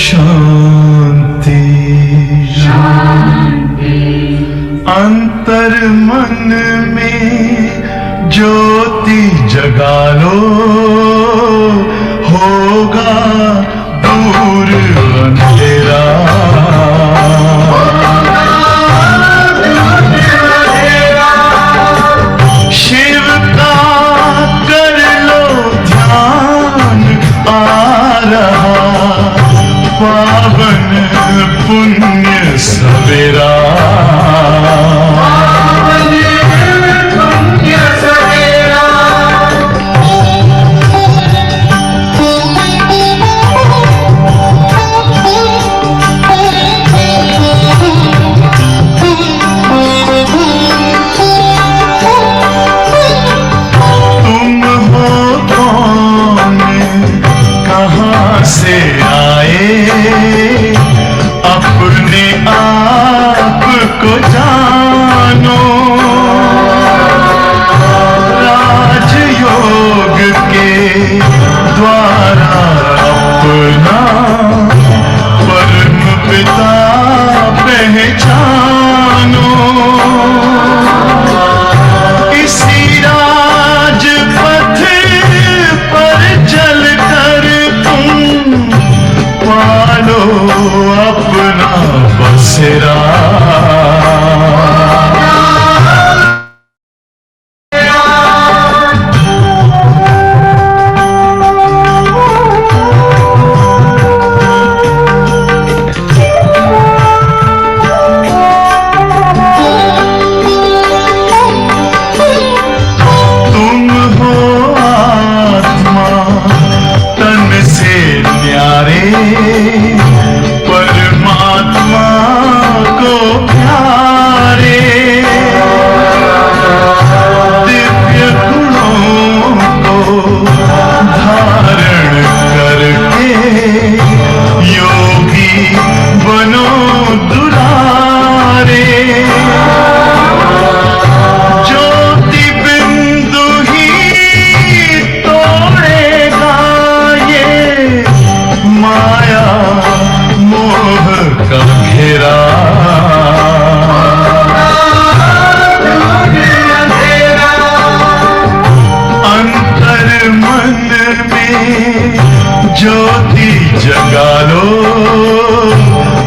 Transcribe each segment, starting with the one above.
शांति अंतर मन में ज्योति जगा लो, होगा दूर अंधेरा। शिव का कर लो ध्यान, आ रहा पावन पुण्य सवेरा। से आए अपने आप को जानो, राजयोग के द्वारा अपना परम पिता पहचानो। इसी राजपथ पर चलकर पालो अपना बसेरा। तुम हो आत्मा तन से न्यारे, परमात्मा को प्यारे। दिव्य गुणों को धारण करके योगी बनो दुलारे। ज्योति बिंदु ही तोड़ेगा ये माया मोह का घेरा। अंतर मन में ज्योति जगा लो,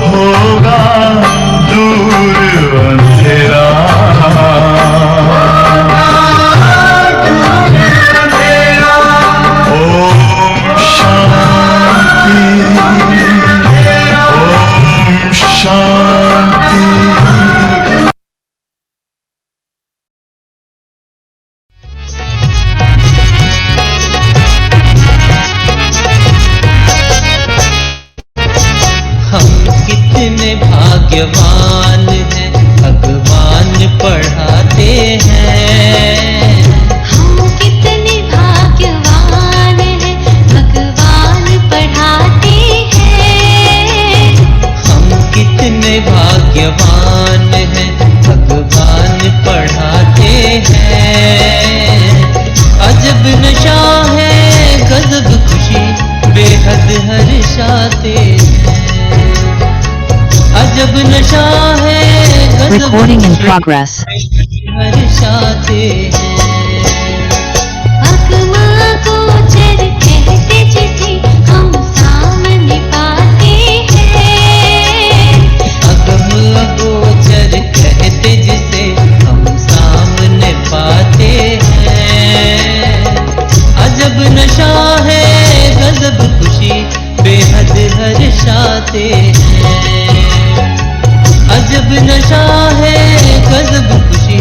होगा दूर अंधेरा। ओम शांति, ओम शांति। कितने भाग्यवान हैं, भगवान पढ़ाते हैं। हम कितने भाग्यवान हैं, भगवान पढ़ाते हैं। हम कितने भाग्यवान हैं, भगवान पढ़ाते हैं। अजब नशा है, गजब खुशी, बेहद हर्षाते हैं। अजब नशा है, गजब Recording in progress. हर्षाते हैं। अगमा गोचर कहते जिसे हम सामने पाते हैं। अगम गोचर कहते जिसे हम सामने पाते हैं। अजब नशा है, गजब खुशी, बेहद हर्षाते हैं। अजब नशा है, गजब खुशी,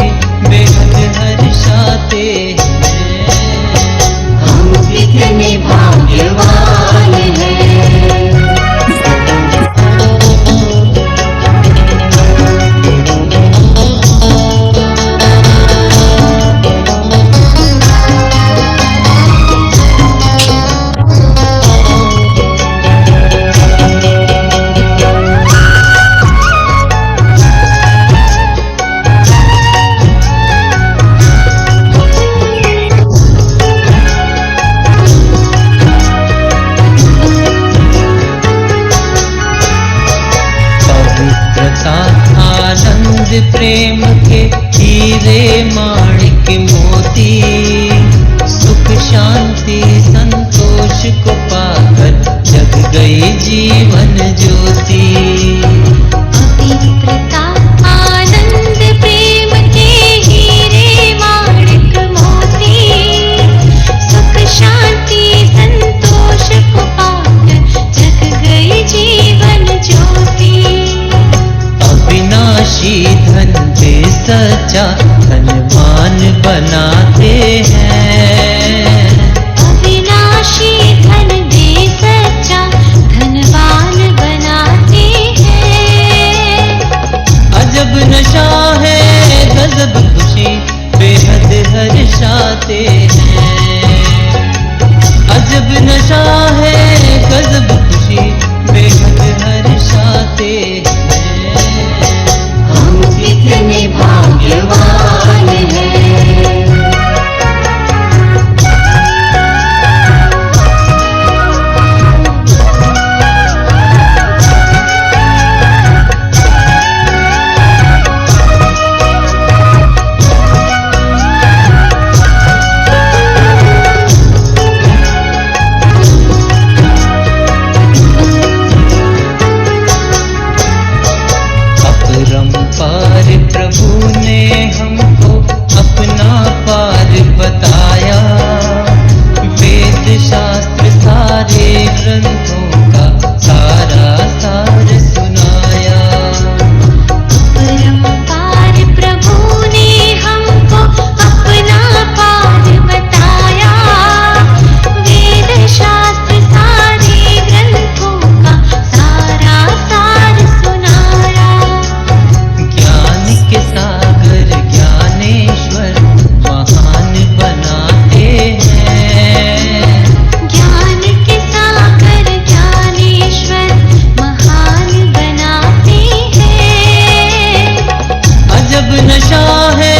बेहद हर्षाते हैं। हम कितने भाग्यवान हैं। प्रेम के हीरे माणिक मोती, सुख शांति संतोष को पाकर जग गई जीवन ज्योति। पवित्रता आनंद प्रेम के हीरे माणिक मोती, सुख शांति संतोष को पाकर जग गई जीवन ज्योति। अविनाशी धन दे सच्चा धनवान बनाते हैं। अविनाशी धन दे सच्चा धनवान बनाते हैं। अजब नशा है गजब खुशी बेहद हर्षाते हैं। अजब नशा है गजब खुशी बेहद हर्षाते हैं। हम कितने भाग्यवान हैं। अपरंपार प्रभु ने हमको अपना पार बताया। वेद शास्त्र सारे ग्रंथों का सारा सार सुनाया। परंपार प्रभु ने हमको अपना पार बताया। वेद शास्त्र सारे ग्रंथों का सारा सार सुनाया। ज्ञान के सागर ज्ञानेश्वर महान बनाते हैं। ज्ञान के सागर ज्ञानेश्वर महान बनाते हैं। अजब नशा है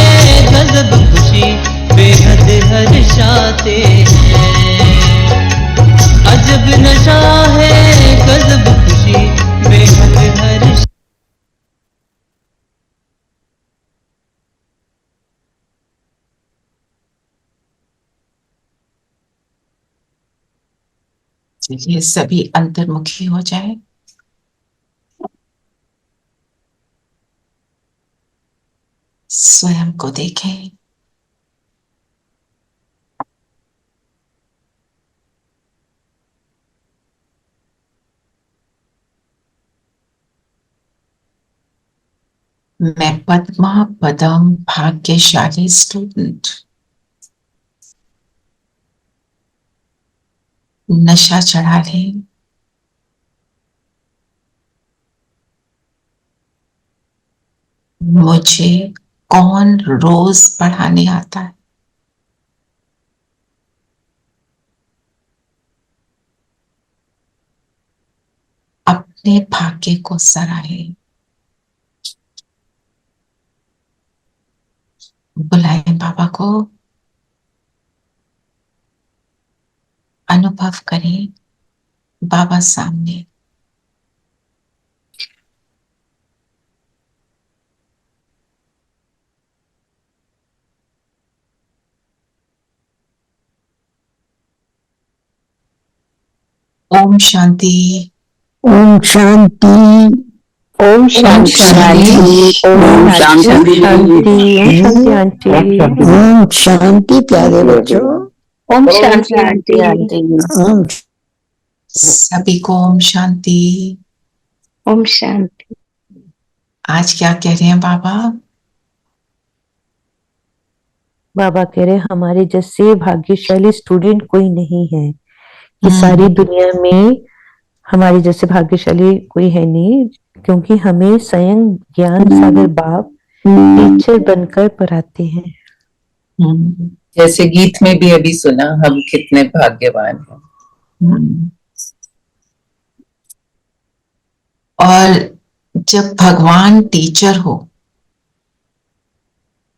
गजब खुशी बेहद हर्षाते हैं। अजब नशा है गजब खुशी बेहद हर्ष। चलिए सभी अंतर्मुखी हो जाए। स्वयं को देखें। मैं पद्मा पदम भाग्यशाली स्टूडेंट नशा चढ़ा लें। मुझे कौन रोज पढ़ाने आता है? अपने भाग्य को सराहें। बुलाएं बाबा को। अनुभव करें बाबा सामने। ओम शांति। ओम शांति। ओम शांति। ओम शांति। ओम शांति प्यारे बच्चों। ओम शांति। ओम सभी को ओम शांति। ओम शांति। आज क्या कह रहे हैं बाबा? बाबा कह रहे हमारे जैसे भाग्यशाली स्टूडेंट कोई नहीं है। ये सारी दुनिया में हमारे जैसे भाग्यशाली कोई है नहीं, क्योंकि हमें स्वयं ज्ञान सागर बाप टीचर बनकर पढ़ाते हैं। जैसे गीत में भी अभी सुना, हम कितने भाग्यवान हैं। और जब भगवान टीचर हो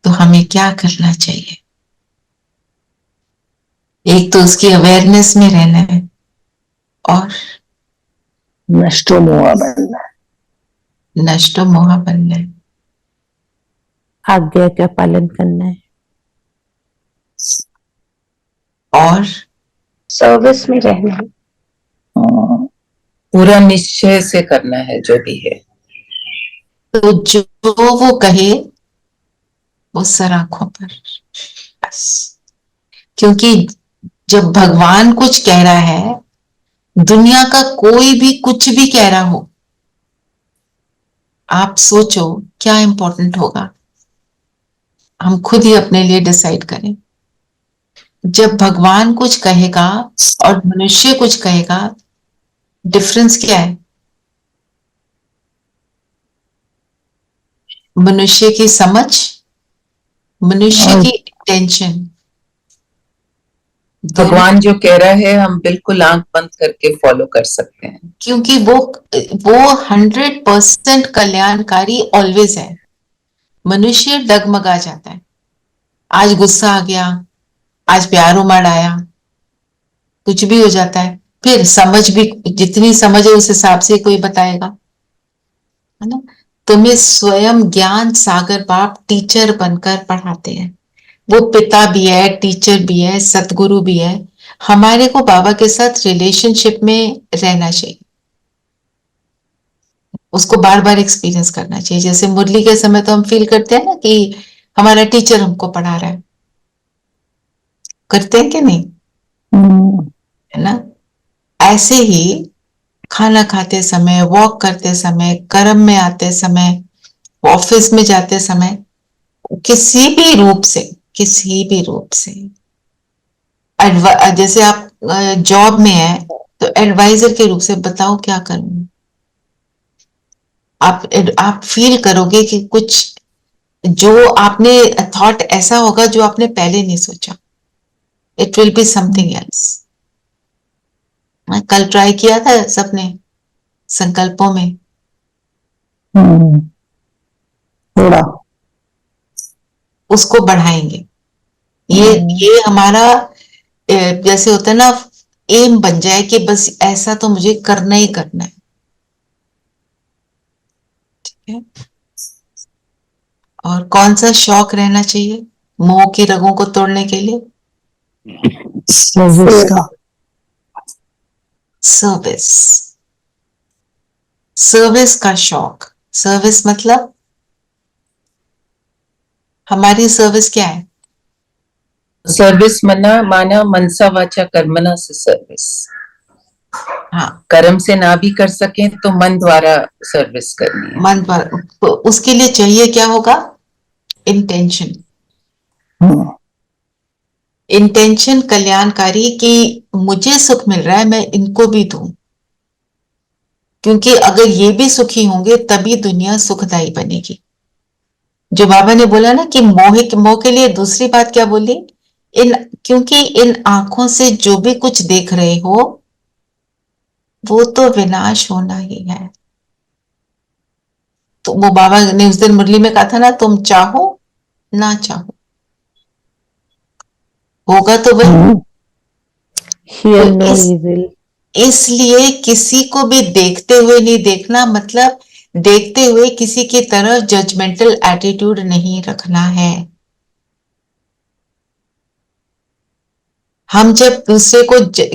तो हमें क्या करना चाहिए? एक तो उसकी अवेयरनेस में रहना है और नष्टो मोहा बनना है। नष्टो मोहा बनना है। आज्ञा का पालन करना है और सर्विस में रहना है। पूरा निश्चय से करना है जो भी है। तो जो वो कहे वो सर आंखों पर, बस। क्योंकि जब भगवान कुछ कह रहा है, दुनिया का कोई भी कुछ भी कह रहा हो, आप सोचो क्या इंपॉर्टेंट होगा। हम खुद ही अपने लिए डिसाइड करें। जब भगवान कुछ कहेगा और मनुष्य कुछ कहेगा, डिफरेंस क्या है? मनुष्य की समझ, मनुष्य की इंटेंशन। भगवान जो कह रहा है हम बिल्कुल आंख बंद करके फॉलो कर सकते हैं, क्योंकि वो 100% कल्याणकारी ऑलवेज है। मनुष्य डगमगा जाता है, आज गुस्सा आ गया, आज प्यार उमड़ आया, कुछ भी हो जाता है। फिर समझ भी, जितनी समझ है उस हिसाब से कोई बताएगा, है ना। तुम्हें स्वयं ज्ञान सागर बाप टीचर बनकर पढ़ाते हैं। वो पिता भी है, टीचर भी है, सतगुरु भी है। हमारे को बाबा के साथ रिलेशनशिप में रहना चाहिए, उसको बार बार एक्सपीरियंस करना चाहिए। जैसे मुरली के समय तो हम फील करते हैं ना कि हमारा टीचर हमको पढ़ा रहा है, करते हैं कि नहीं, है ना। ऐसे ही खाना खाते समय, वॉक करते समय, कर्म में आते समय, ऑफिस में जाते समय, किसी भी रूप से, किसी भी रूप से जैसे आप जॉब में है तो एडवाइजर के रूप से बताओ क्या करूं। आप फील करोगे कि कुछ जो आपने थॉट ऐसा होगा जो आपने पहले नहीं सोचा। It will be something else. कल ट्राई किया था सबने संकल्पों में, थोड़ा उसको बढ़ाएंगे। ये हमारा जैसे होता है ना, एम बन जाए कि बस ऐसा तो मुझे करना ही करना है। ठीक है। और कौन सा शौक रहना चाहिए मोह की रगों को तोड़ने के लिए? सर्विस का। सर्विस, सर्विस का शौक। सर्विस मतलब हमारी सर्विस क्या है? सर्विस माना मनसा वाचा कर्मणा से सर्विस। हाँ, कर्म से ना भी कर सके तो मन द्वारा सर्विस करनी है। मन पर, तो उसके लिए चाहिए क्या होगा? इंटेंशन। इंटेंशन कल्याणकारी कि मुझे सुख मिल रहा है, मैं इनको भी दूं। क्योंकि अगर ये भी सुखी होंगे तभी दुनिया सुखदायी बनेगी। जो बाबा ने बोला ना कि मोह के लिए दूसरी बात क्या बोली? क्योंकि इन आंखों से जो भी कुछ देख रहे हो वो तो विनाश होना ही है। तो वो बाबा ने उस दिन मुरली में कहा था ना, तुम चाहो ना चाहो होगा तो वही। Hear तो no evil. इसलिए किसी को भी देखते हुए नहीं देखना, मतलब देखते हुए किसी की तरफ जजमेंटल एटीट्यूड नहीं रखना है। हम जब दूसरे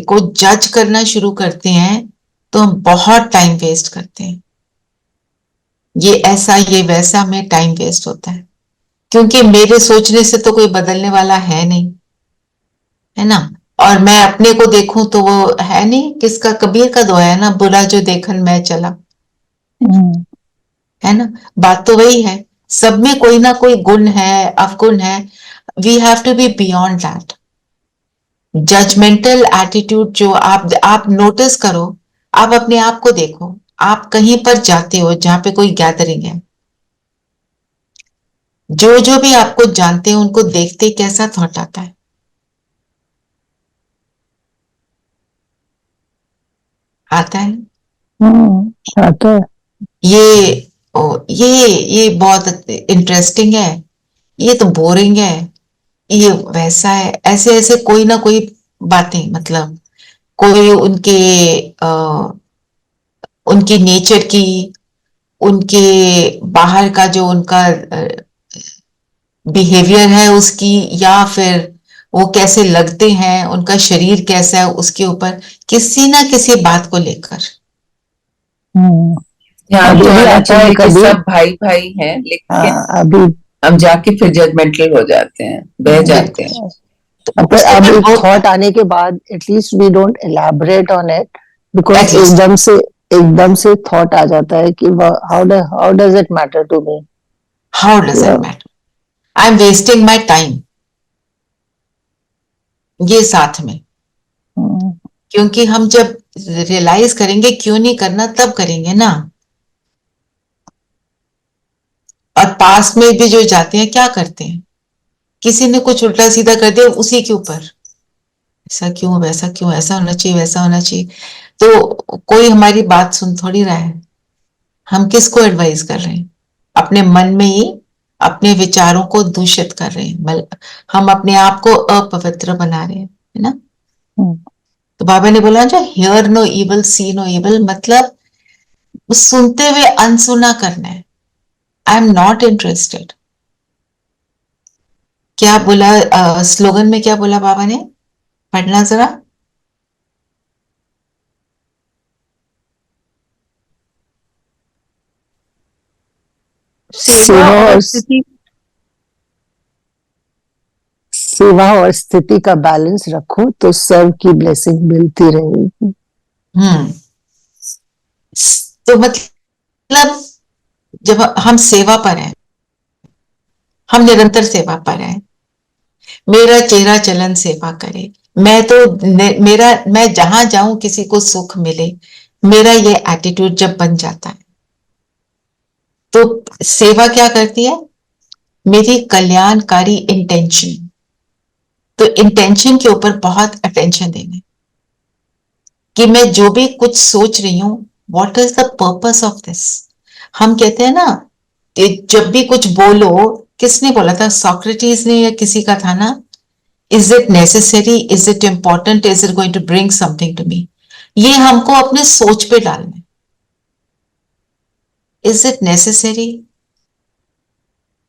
को जज करना शुरू करते हैं तो हम बहुत टाइम वेस्ट करते हैं। ये ऐसा, ये वैसा में टाइम वेस्ट होता है। क्योंकि मेरे सोचने से तो कोई बदलने वाला है नहीं, है ना। और मैं अपने को देखूं तो वो है नहीं। किसका, कबीर का दुआ है ना, बुरा जो देखन मैं चला, है ना। बात तो वही है, सब में कोई ना कोई गुण है, अवगुण है। We have to be beyond that. Judgmental attitude जो आप नोटिस करो, आप अपने आप को देखो। आप कहीं पर जाते हो जहां पे कोई गैदरिंग है, जो जो भी आपको जानते हैं उनको देखते कैसा थॉट आता है? आता है ना? आता है। ये ये बहुत इंटरेस्टिंग है, ये तो बोरिंग है, ये वैसा है। ऐसे ऐसे कोई ना कोई बातें, मतलब कोई उनकी नेचर की, उनके बाहर का जो उनका बिहेवियर है उसकी, या फिर वो कैसे लगते हैं, उनका शरीर कैसा है, उसके ऊपर किसी ना किसी बात को लेकर। ध्यान अभी तो भी आना आता है चाहिए कि कभी। सब भाई भाई हैं, लेकिन अभी हम जाके फिर जजमेंटल हो जाते हैं, बह जाते बिल्कुल। हैं। तो पर उस अब समय एक बहुत थॉट आने के बाद at least we don't elaborate on it, because at least एकदम से थॉट आ जाता है कि how does it matter to me. How does it matter, I am wasting my time, ये साथ में। क्योंकि हम जब रियलाइज करेंगे क्यों नहीं करना, तब करेंगे ना। और पास में भी जो जाते हैं क्या करते हैं, किसी ने कुछ उल्टा सीधा कर दिया उसी के ऊपर, ऐसा क्यों, वैसा क्यों, ऐसा होना चाहिए, वैसा होना चाहिए। तो कोई हमारी बात सुन थोड़ी रहा है, हम किसको एडवाइस कर रहे हैं, अपने मन में ही अपने विचारों को दूषित कर रहे हैं, हम अपने आप को अपवित्र बना रहे हैं, है ना। तो बाबा ने बोला जो hear no evil see no evil, मतलब सुनते हुए अनसुना करना है। I am not interested. क्या बोला स्लोगन में, क्या बोला बाबा ने, पढ़ना जरा। सेवा सेवा और और स्थिति। सेवा और स्थिति का बैलेंस रखो तो सर्व की ब्लेसिंग मिलती रहेगी। हम्म। तो मतलब जब हम सेवा पर हैं, हम निरंतर सेवा पर हैं, मेरा चेहरा चलन सेवा करे, मैं तो मेरा, मैं जहां जाऊं किसी को सुख मिले, मेरा ये एटीट्यूड जब बन जाता है, तो सेवा क्या करती है, मेरी कल्याणकारी इंटेंशन। तो इंटेंशन के ऊपर बहुत अटेंशन देना, कि मैं जो भी कुछ सोच रही हूं, what is the purpose of this. हम कहते हैं ना कि जब भी कुछ बोलो, किसने बोला था, सॉक्रेटिस ने या किसी का था ना, is it necessary, is it important, is it going to bring something to me. ये हमको अपने सोच पे डालना है, is it necessary,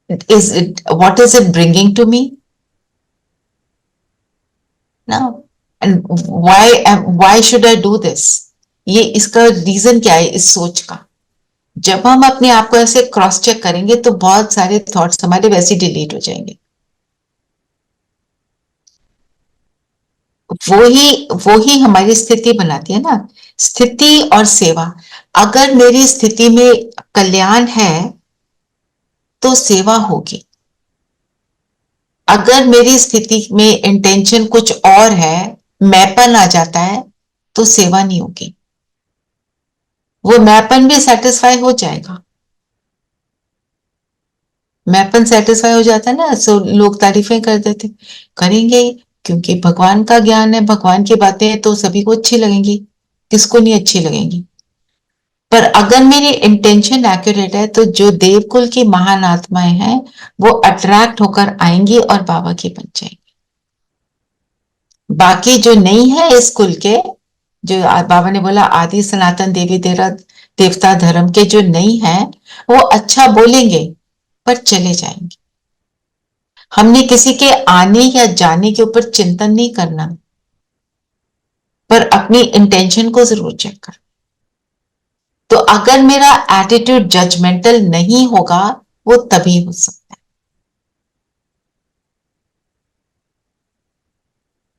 is it, what is it bringing to me ना, and why should I do this, ये इसका रीजन क्या है इस सोच का। जब हम अपने आप को ऐसे क्रॉस चेक करेंगे तो बहुत सारे थॉट्स हमारे वैसे डिलीट हो जाएंगे। वो ही हमारी स्थिति बनाती है ना, स्थिति और सेवा। अगर मेरी स्थिति में कल्याण है तो सेवा होगी, अगर मेरी स्थिति में इंटेंशन कुछ और है, मैपन आ जाता है, तो सेवा नहीं होगी। वो मैपन भी सेटिस्फाई हो जाएगा, मैपन सेटिस्फाई हो जाता है ना, सो लोग तारीफें कर देते, करेंगे ही, क्योंकि भगवान का ज्ञान है, भगवान की बातें तो सभी को अच्छी लगेंगी, किसको नहीं अच्छी लगेंगी। पर अगर मेरी इंटेंशन एक्यूरेट है, तो जो देवकुल की महान आत्माएं हैं वो अट्रैक्ट होकर आएंगी और बाबा की बन जाएंगी। बाकी जो नहीं है इस कुल के, जो बाबा ने बोला आदि सनातन देवी देवता धर्म के जो नहीं है, वो अच्छा बोलेंगे पर चले जाएंगे। हमने किसी के आने या जाने के ऊपर चिंतन नहीं करना, पर अपनी इंटेंशन को जरूर चेक कर। तो अगर मेरा एटीट्यूड जजमेंटल नहीं होगा, वो तभी हो सकता है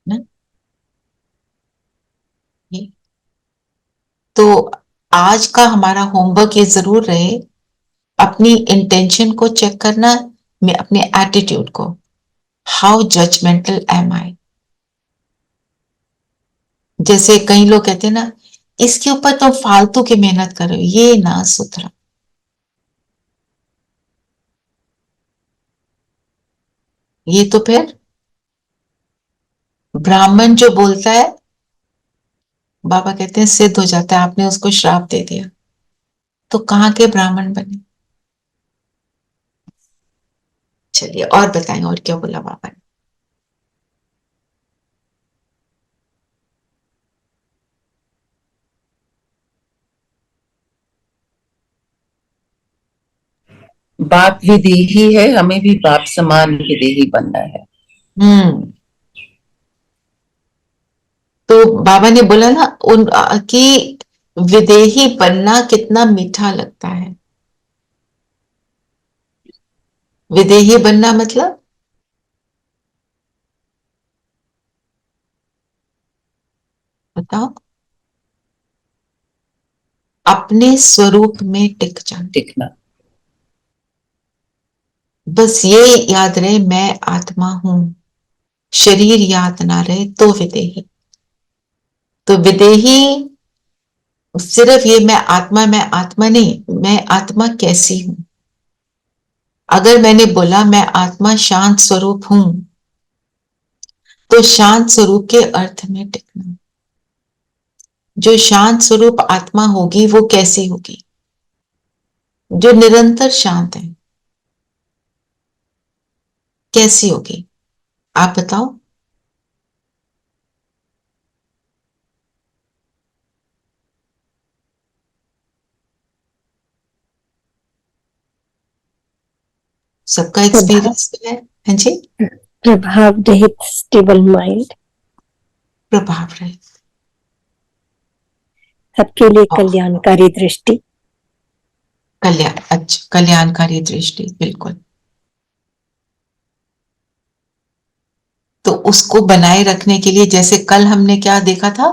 ना। ये तो आज का हमारा होमवर्क ये जरूर रहे, अपनी इंटेंशन को चेक करना, मैं अपने एटीट्यूड को, हाउ जजमेंटल एम आई। जैसे कई लोग कहते हैं ना, इसके ऊपर तुम फालतू की मेहनत कर रहे हो, ये ना सुधरा। ये तो फिर ब्राह्मण जो बोलता है, बाबा कहते हैं सिद्ध हो जाता है, आपने उसको श्राप दे दिया, तो कहाँ के ब्राह्मण बने। चलिए और बताएं, और क्या बोला बाबा ने। बाप विदेही है, हमें भी बाप समान विदेही बनना है। हम्म। तो बाबा ने बोला ना कि विदेही बनना कितना मीठा लगता है। विदेही बनना मतलब बताओ। अपने स्वरूप में टिक जाना। टिकना। बस ये याद रहे मैं आत्मा हूं, शरीर याद ना रहे तो विदेही। तो विदेही सिर्फ ये मैं आत्मा नहीं, मैं आत्मा कैसी हूं। अगर मैंने बोला मैं आत्मा शांत स्वरूप हूं, तो शांत स्वरूप के अर्थ में टिकना। जो शांत स्वरूप आत्मा होगी वो कैसी होगी? जो निरंतर शांत है, कैसी होगी? आप बताओ। सबका एक्सपीरियंस है। हाँ जी। प्रभाव रहित स्टेबल माइंड, प्रभाव रहित, सबके लिए कल्याणकारी दृष्टि। अच्छा, कल्याणकारी दृष्टि, बिल्कुल। तो उसको बनाए रखने के लिए जैसे कल हमने क्या देखा था,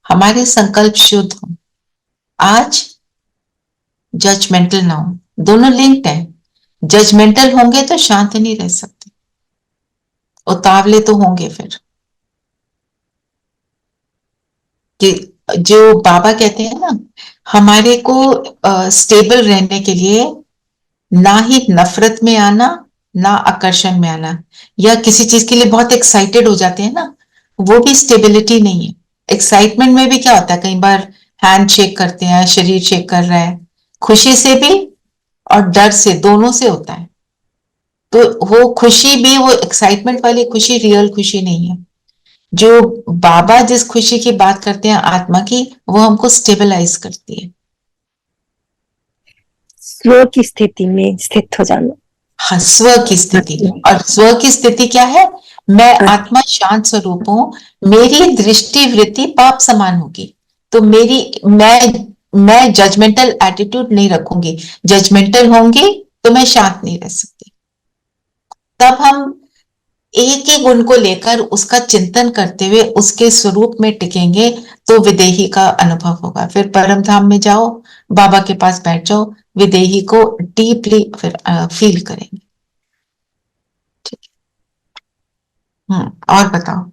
हमारे संकल्प शुद्ध हो। आज जजमेंटल ना हो, दोनों लिंक्ड है। जजमेंटल होंगे तो शांत नहीं रह सकते, उतावले तो होंगे फिर। कि जो बाबा कहते हैं ना, हमारे को स्टेबल रहने के लिए ना ही नफरत में आना, ना आकर्षण में आना, या किसी चीज के लिए बहुत एक्साइटेड हो जाते हैं ना, वो भी स्टेबिलिटी नहीं है। एक्साइटमेंट में भी क्या होता है, कई बार हैंड शेक करते हैं, शरीर शेक कर रहा है, खुशी से भी और डर से, दोनों से होता है। तो वो खुशी भी, वो एक्साइटमेंट वाली खुशी रियल खुशी नहीं है। जो बाबा जिस खुशी की बात करते हैं आत्मा की, वो हमको स्टेबलाइज करती है। स्व की स्थिति में स्थित हो जाना। हाँ, स्व की स्थिति। और स्व की स्थिति क्या है? मैं आत्मा शांत स्वरूप हूं, मेरी दृष्टि वृत्ति पाप समान होगी। तो मैं जजमेंटल एटीट्यूड नहीं रखूंगी। जजमेंटल होंगी तो मैं शांत नहीं रह सकती। तब हम एक ही गुण को लेकर उसका चिंतन करते हुए उसके स्वरूप में टिकेंगे, तो विदेही का अनुभव होगा। फिर परम धाम में जाओ, बाबा के पास बैठ जाओ, विदेही को डीपली फिर फील करेंगे। ठीक है। और बताओ।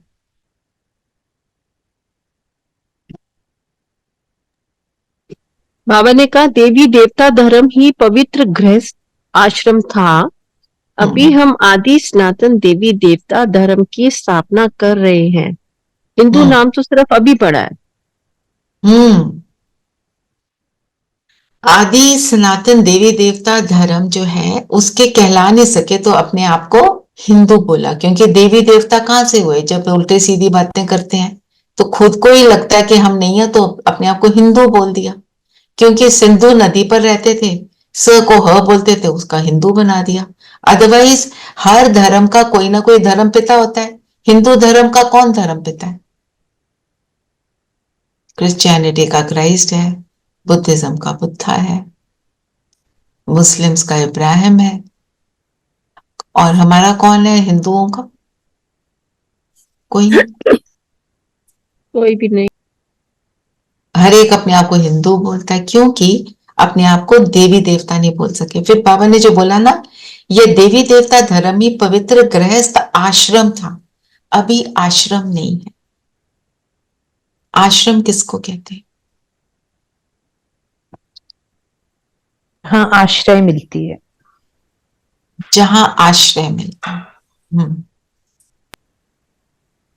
बाबा ने कहा देवी देवता धर्म ही पवित्र गृहस्थ आश्रम था। अभी हम आदि सनातन देवी देवता धर्म की स्थापना कर रहे हैं। हिंदू नाम तो सिर्फ अभी पड़ा है। आदि सनातन देवी देवता धर्म जो है, उसके कहला नहीं सके तो अपने आप को हिंदू बोला, क्योंकि देवी देवता कहां से हुए? जब उल्टे सीधी बातें करते हैं तो खुद को ही लगता है कि हम नहीं है, तो अपने आप को हिंदू बोल दिया। क्योंकि सिंधु नदी पर रहते थे, स को ह बोलते थे, उसका हिंदू बना दिया। अदरवाइज हर धर्म का कोई ना कोई धर्म पिता होता है। हिंदू धर्म का कौन धर्म पिता है? क्रिश्चियनिटी का क्राइस्ट है, बुद्धिज्म का बुद्धा है, मुस्लिम्स का इब्राहिम है, और हमारा कौन है हिंदुओं का? कोई नहीं। कोई भी नहीं। हर एक अपने आप को हिंदू बोलता है, क्योंकि अपने आप को देवी देवता नहीं बोल सके। फिर बाबा ने जो बोला ना, ये देवी देवता धर्म ही पवित्र गृहस्थ आश्रम था। अभी आश्रम नहीं है। आश्रम किसको कहते हैं? हाँ, आश्रय मिलती है। जहां आश्रय मिलता है,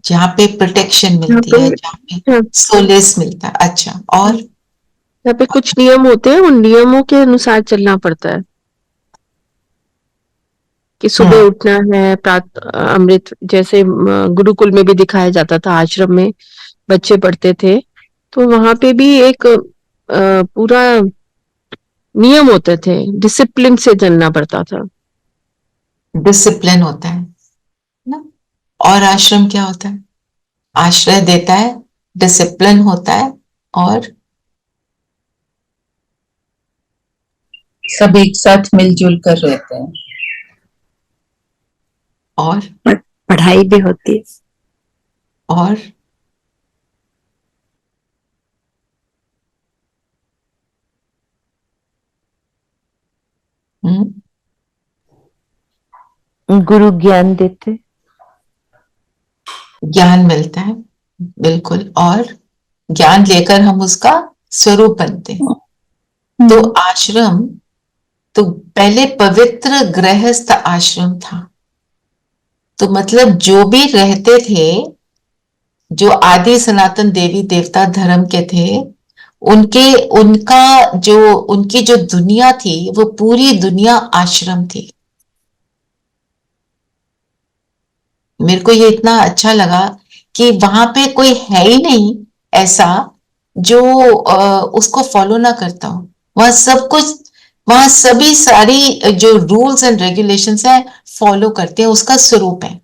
जहां पे प्रोटेक्शन मिलती है, जहां पे सोलेस मिलता है। अच्छा, और यहाँ पे कुछ नियम होते हैं, उन नियमों के अनुसार चलना पड़ता है। कि सुबह उठना है, अमृत जैसे गुरुकुल में भी दिखाया जाता था, आश्रम में बच्चे पढ़ते थे, तो वहां पे भी एक पूरा नियम होते थे, डिसिप्लिन से चलना पड़ता था। डिसिप्लिन होता है ना। और आश्रम क्या होता है? आश्रय देता है, डिसिप्लिन होता है, और सब एक साथ मिलजुल कर रहते हैं। और पढ़ाई भी होती है। और गुरु ज्ञान देते, ज्ञान मिलता है, बिल्कुल। और ज्ञान लेकर हम उसका स्वरूप बनते हैं। तो आश्रम तो पहले पवित्र गृहस्थ आश्रम था। तो मतलब जो भी रहते थे, जो आदि सनातन देवी देवता धर्म के थे, उनके उनका जो उनकी जो दुनिया थी, वो पूरी दुनिया आश्रम थी। मेरे को ये इतना अच्छा लगा कि वहां पे कोई है ही नहीं ऐसा जो उसको फॉलो ना करता हो। वहां सब कुछ, वहां सभी सारी जो रूल्स एंड रेगुलेशंस है फॉलो करते हैं, उसका स्वरूप है।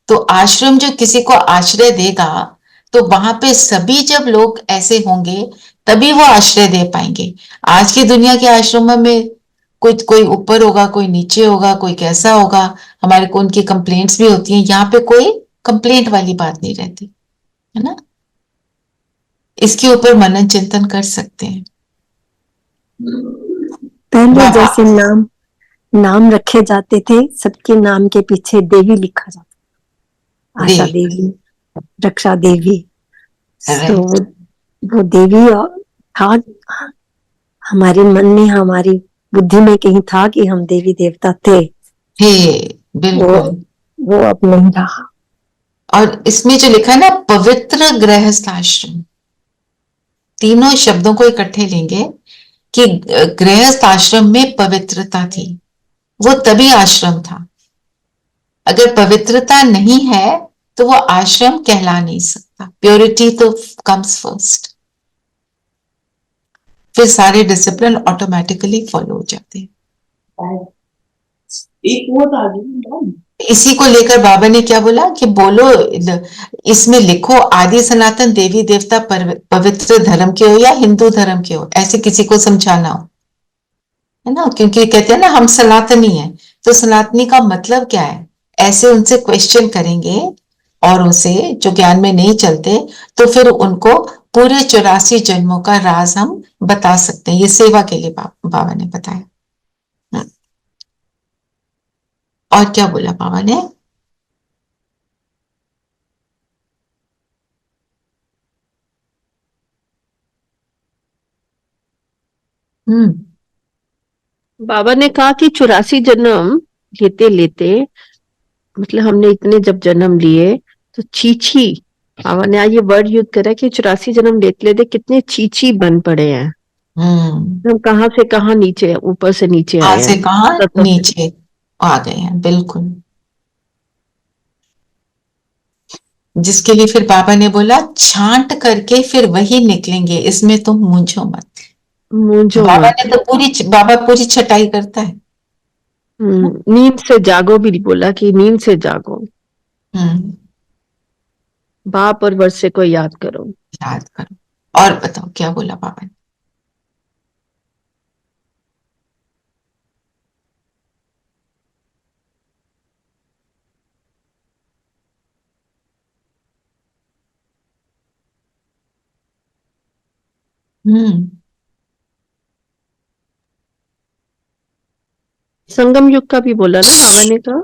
तो आश्रम जो किसी को आश्रय देगा, तो वहां पे सभी जब लोग ऐसे होंगे तभी वो आश्रय दे पाएंगे। आज की दुनिया के आश्रमों में कुछ कोई ऊपर होगा, कोई नीचे होगा, कोई कैसा होगा, हमारे को उनकी कंप्लेंट्स भी होती हैं। यहाँ पे कोई कंप्लेंट वाली बात नहीं रहती है ना। इसके ऊपर मनन चिंतन कर सकते हैं। पहले जैसे नाम नाम रखे जाते थे, सबके नाम के पीछे देवी लिखा जाता, आशा देवी, रक्षा देवी। तो वो देवी था हमारे मन में, हमारी बुद्धि में कहीं था कि हम देवी देवता थे। बिल्कुल। वो अब नहीं रहा। और इसमें जो लिखा है ना, पवित्र गृहस्थ आश्रम, तीनों शब्दों को इकट्ठे लेंगे कि गृहस्थ आश्रम में पवित्रता थी, वो तभी आश्रम था। अगर पवित्रता नहीं है तो वो आश्रम कहला नहीं सकता। प्योरिटी तो कम्स फर्स्ट, फिर सारे डिसिप्लिन ऑटोमेटिकली फॉलो हो जाते हैं। एक वो था इसी को लेकर बाबा ने क्या बोला कि बोलो, इसमें लिखो आदि सनातन देवी देवता पवित्र धर्म के हो या हिंदू धर्म के हो, ऐसे किसी को समझाना हो, है ना। क्योंकि कहते हैं ना हम सनातनी हैं, तो सनातनी का मतलब क्या है, ऐसे उनसे क्वेश्चन करेंगे। और उनसे जो ज्ञान में नहीं चलते, तो फिर उनको पूरे 84 जन्मों का राज हम बता सकते हैं। ये सेवा के लिए बाबा ने बताया। और क्या बोला बाबा ने? बाबा ने कहा कि 84 जन्म लेते लेते, मतलब हमने इतने जब जन्म लिए तो चीची, बाबा ने आज ये वर्ड यूज करा कि 84 जन्म लेते लेते कितने चीची बन पड़े हैं। हम कहाँ से कहाँ नीचे, ऊपर से नीचे आए से हैं, कहाँ नीचे आ गए हैं। बिल्कुल। जिसके लिए फिर बाबा ने बोला छांट करके फिर वही निकलेंगे, इसमें तुम मूंझो मत। बाबा ने तो बाबा पूरी छटाई करता है। नींद से जागो भी बोला कि नींद से जागो, बाप और वर्षे को याद करो। याद करो। और बताओ क्या बोला बाबा ने? संगम युग का भी बोला ना बाबा ने कहा,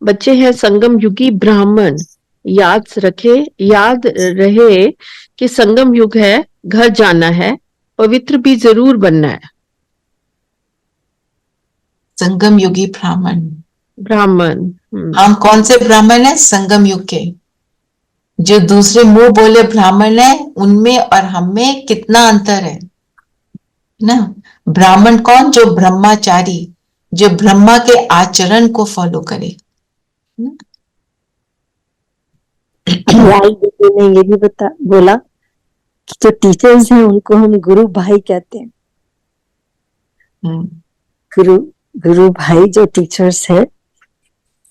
बच्चे हैं संगम युगी ब्राह्मण, याद रहे कि संगम युग है, घर जाना है, पवित्र भी जरूर बनना है। संगम युगी ब्राह्मण। हम कौन से ब्राह्मण है? संगम युग के। जो दूसरे मुंह बोले ब्राह्मण है, उनमें और हम में कितना अंतर है ना। ब्राह्मण कौन? जो ब्रह्मचारी, जो ब्रह्मा के आचरण को फॉलो करे। ने ये भी बोला कि जो टीचर्स हैं उनको हम गुरु भाई कहते हैं। गुरु गुरु भाई जो टीचर्स हैं,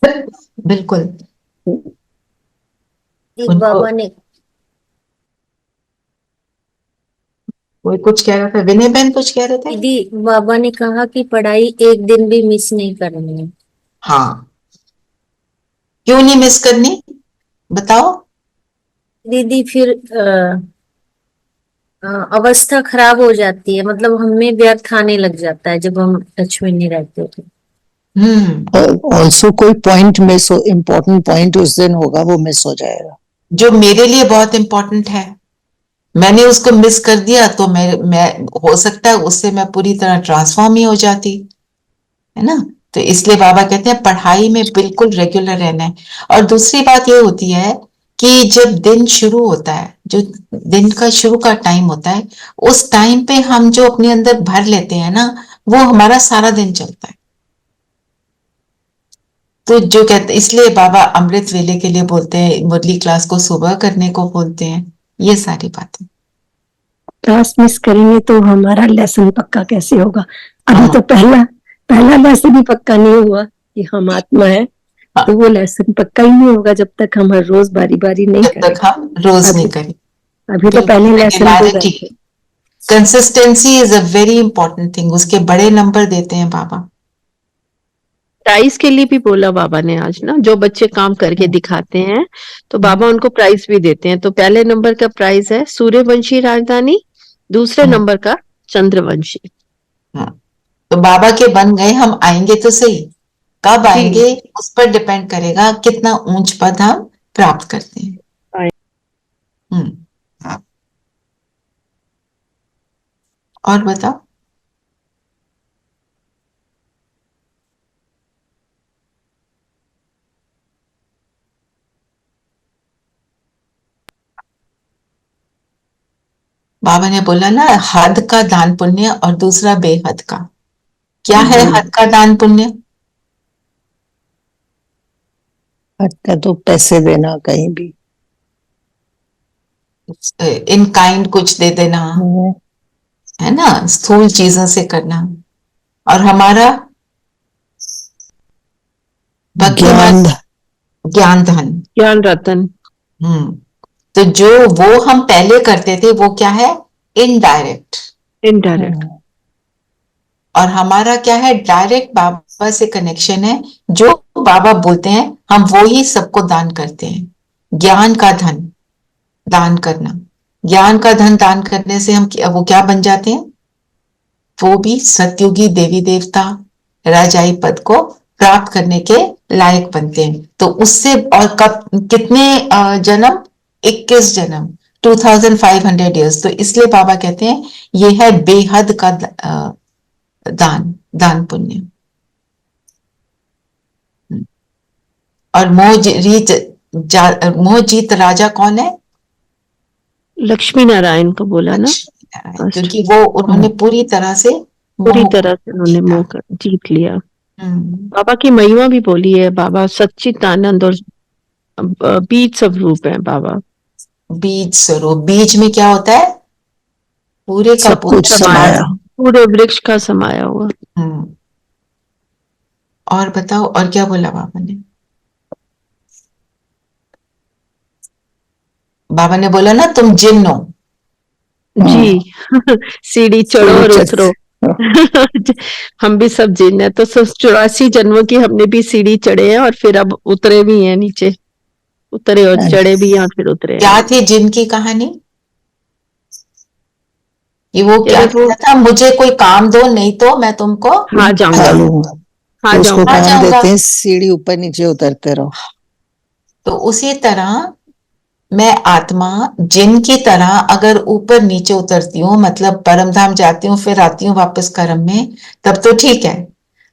बिल्कुल। एक उनको बाबा ने कोई कुछ कह रहा था, विनय बहन कुछ कह रहे थे। दीदी, बाबा ने कहा कि पढ़ाई एक दिन भी मिस नहीं करनी है। हाँ, क्यों नहीं मिस करनी, बताओ। दीदी फिर अवस्था खराब हो जाती है, मतलब हमें व्यर्थ आने लग जाता है जब हम टच में नहीं रहते तो। ऑल्सो कोई पॉइंट मिस हो, इम्पोर्टेंट पॉइंट उस दिन होगा, वो मिस हो जाएगा। जो मेरे लिए बहुत इंपॉर्टेंट है, मैंने उसको मिस कर दिया तो मैं हो सकता है उससे मैं पूरी तरह ट्रांसफॉर्म ही हो जाती, है ना। तो इसलिए बाबा कहते हैं पढ़ाई में बिल्कुल रेगुलर रहना है। और दूसरी बात ये होती है कि जब दिन शुरू होता है, जो दिन का शुरू का टाइम होता है, उस टाइम पे हम जो अपने अंदर भर लेते हैं ना, वो हमारा सारा दिन चलता है। तो जो कहते, इसलिए बाबा अमृत वेले के लिए बोलते हैं, मुरली क्लास को सुबह करने को बोलते हैं, ये सारी बातें। क्लास मिस करेंगे तो हमारा लेसन पक्का कैसे होगा? अभी तो पहला पहला लेसन ही पक्का नहीं हुआ कि हम आत्मा है, तो वो लेसन पक्का ही नहीं होगा जब तक हम हर रोज बारी बारी नहीं जब तक हम रोज नहीं करें। अभी तो पहले लेसन को गए। Consistency is a very important thing, उसके बड़े नंबर देते हैं बाबा। प्राइज के लिए भी बोला बाबा ने आज ना, जो बच्चे काम करके दिखाते हैं तो बाबा उनको प्राइज भी देते हैं। तो पहले नंबर का प्राइज है सूर्यवंशी राजधानी, दूसरे नंबर का चंद्रवंशी। तो बाबा के बन गए, हम आएंगे तो सही, कब आएंगे उस पर डिपेंड करेगा कितना ऊंच पद हम प्राप्त करते हैं। और बताओ। बाबा ने बोला ना, हद का दान पुण्य और दूसरा बेहद का। क्या है हद का दान पुण्य? हद का तो पैसे देना कहीं भी, इन काइंड कुछ दे देना, है ना, स्थूल चीजों से करना। और हमारा ज्ञान ज्ञान धन, ज्ञान रतन। तो जो वो हम पहले करते थे वो क्या है? इनडायरेक्ट। इनडायरेक्ट। और हमारा क्या है? डायरेक्ट बाबा से कनेक्शन है। जो बाबा बोलते हैं हम वो ही सबको दान करते हैं। ज्ञान का धन दान करना, ज्ञान का धन दान करने से हम वो क्या बन जाते हैं? वो भी सतयुगी देवी देवता राजाई पद को प्राप्त करने के लायक बनते हैं। तो उससे और कब कितने जन्म? 21 जन्म, 2500 ईयर्स। तो इसलिए बाबा कहते हैं ये है बेहद का दान पुण्य। और मोह जीत राजा कौन है? लक्ष्मी नारायण को बोला ना, क्योंकि वो उन्होंने पूरी तरह से उन्होंने मोह जीत लिया। बाबा की महिमा भी बोली है, बाबा सच्चिदानंद और बीज स्वरूप है बाबा। बीज स्वरूप, बीज में क्या होता है? पूरे का सब कुछ समाया, पूरे वृक्ष का समाया हुआ। और बताओ, और क्या बोला बाबा ने? बाबा ने बोला ना तुम जिन्न हो। जी सीढ़ी चढ़ो और उतरो। हम भी सब जिन है, तो 84 जन्मों की हमने भी सीढ़ी चढ़े हैं और फिर अब उतरे भी हैं नीचे, उतरे और चढ़े भी हैं फिर उतरे। क्या थी जिन की कहानी? कि वो क्या कहता था, मुझे कोई काम दो नहीं तो मैं तुमको हाँ जाऊंगा, हाँ उसको काम देते हैं सीढ़ी ऊपर नीचे उतरते रहो। तो उसी तरह मैं आत्मा जिन की तरह अगर ऊपर नीचे उतरती हूँ, मतलब परम धाम जाती हूँ फिर आती हूँ वापस कर्म में, तब तो ठीक है।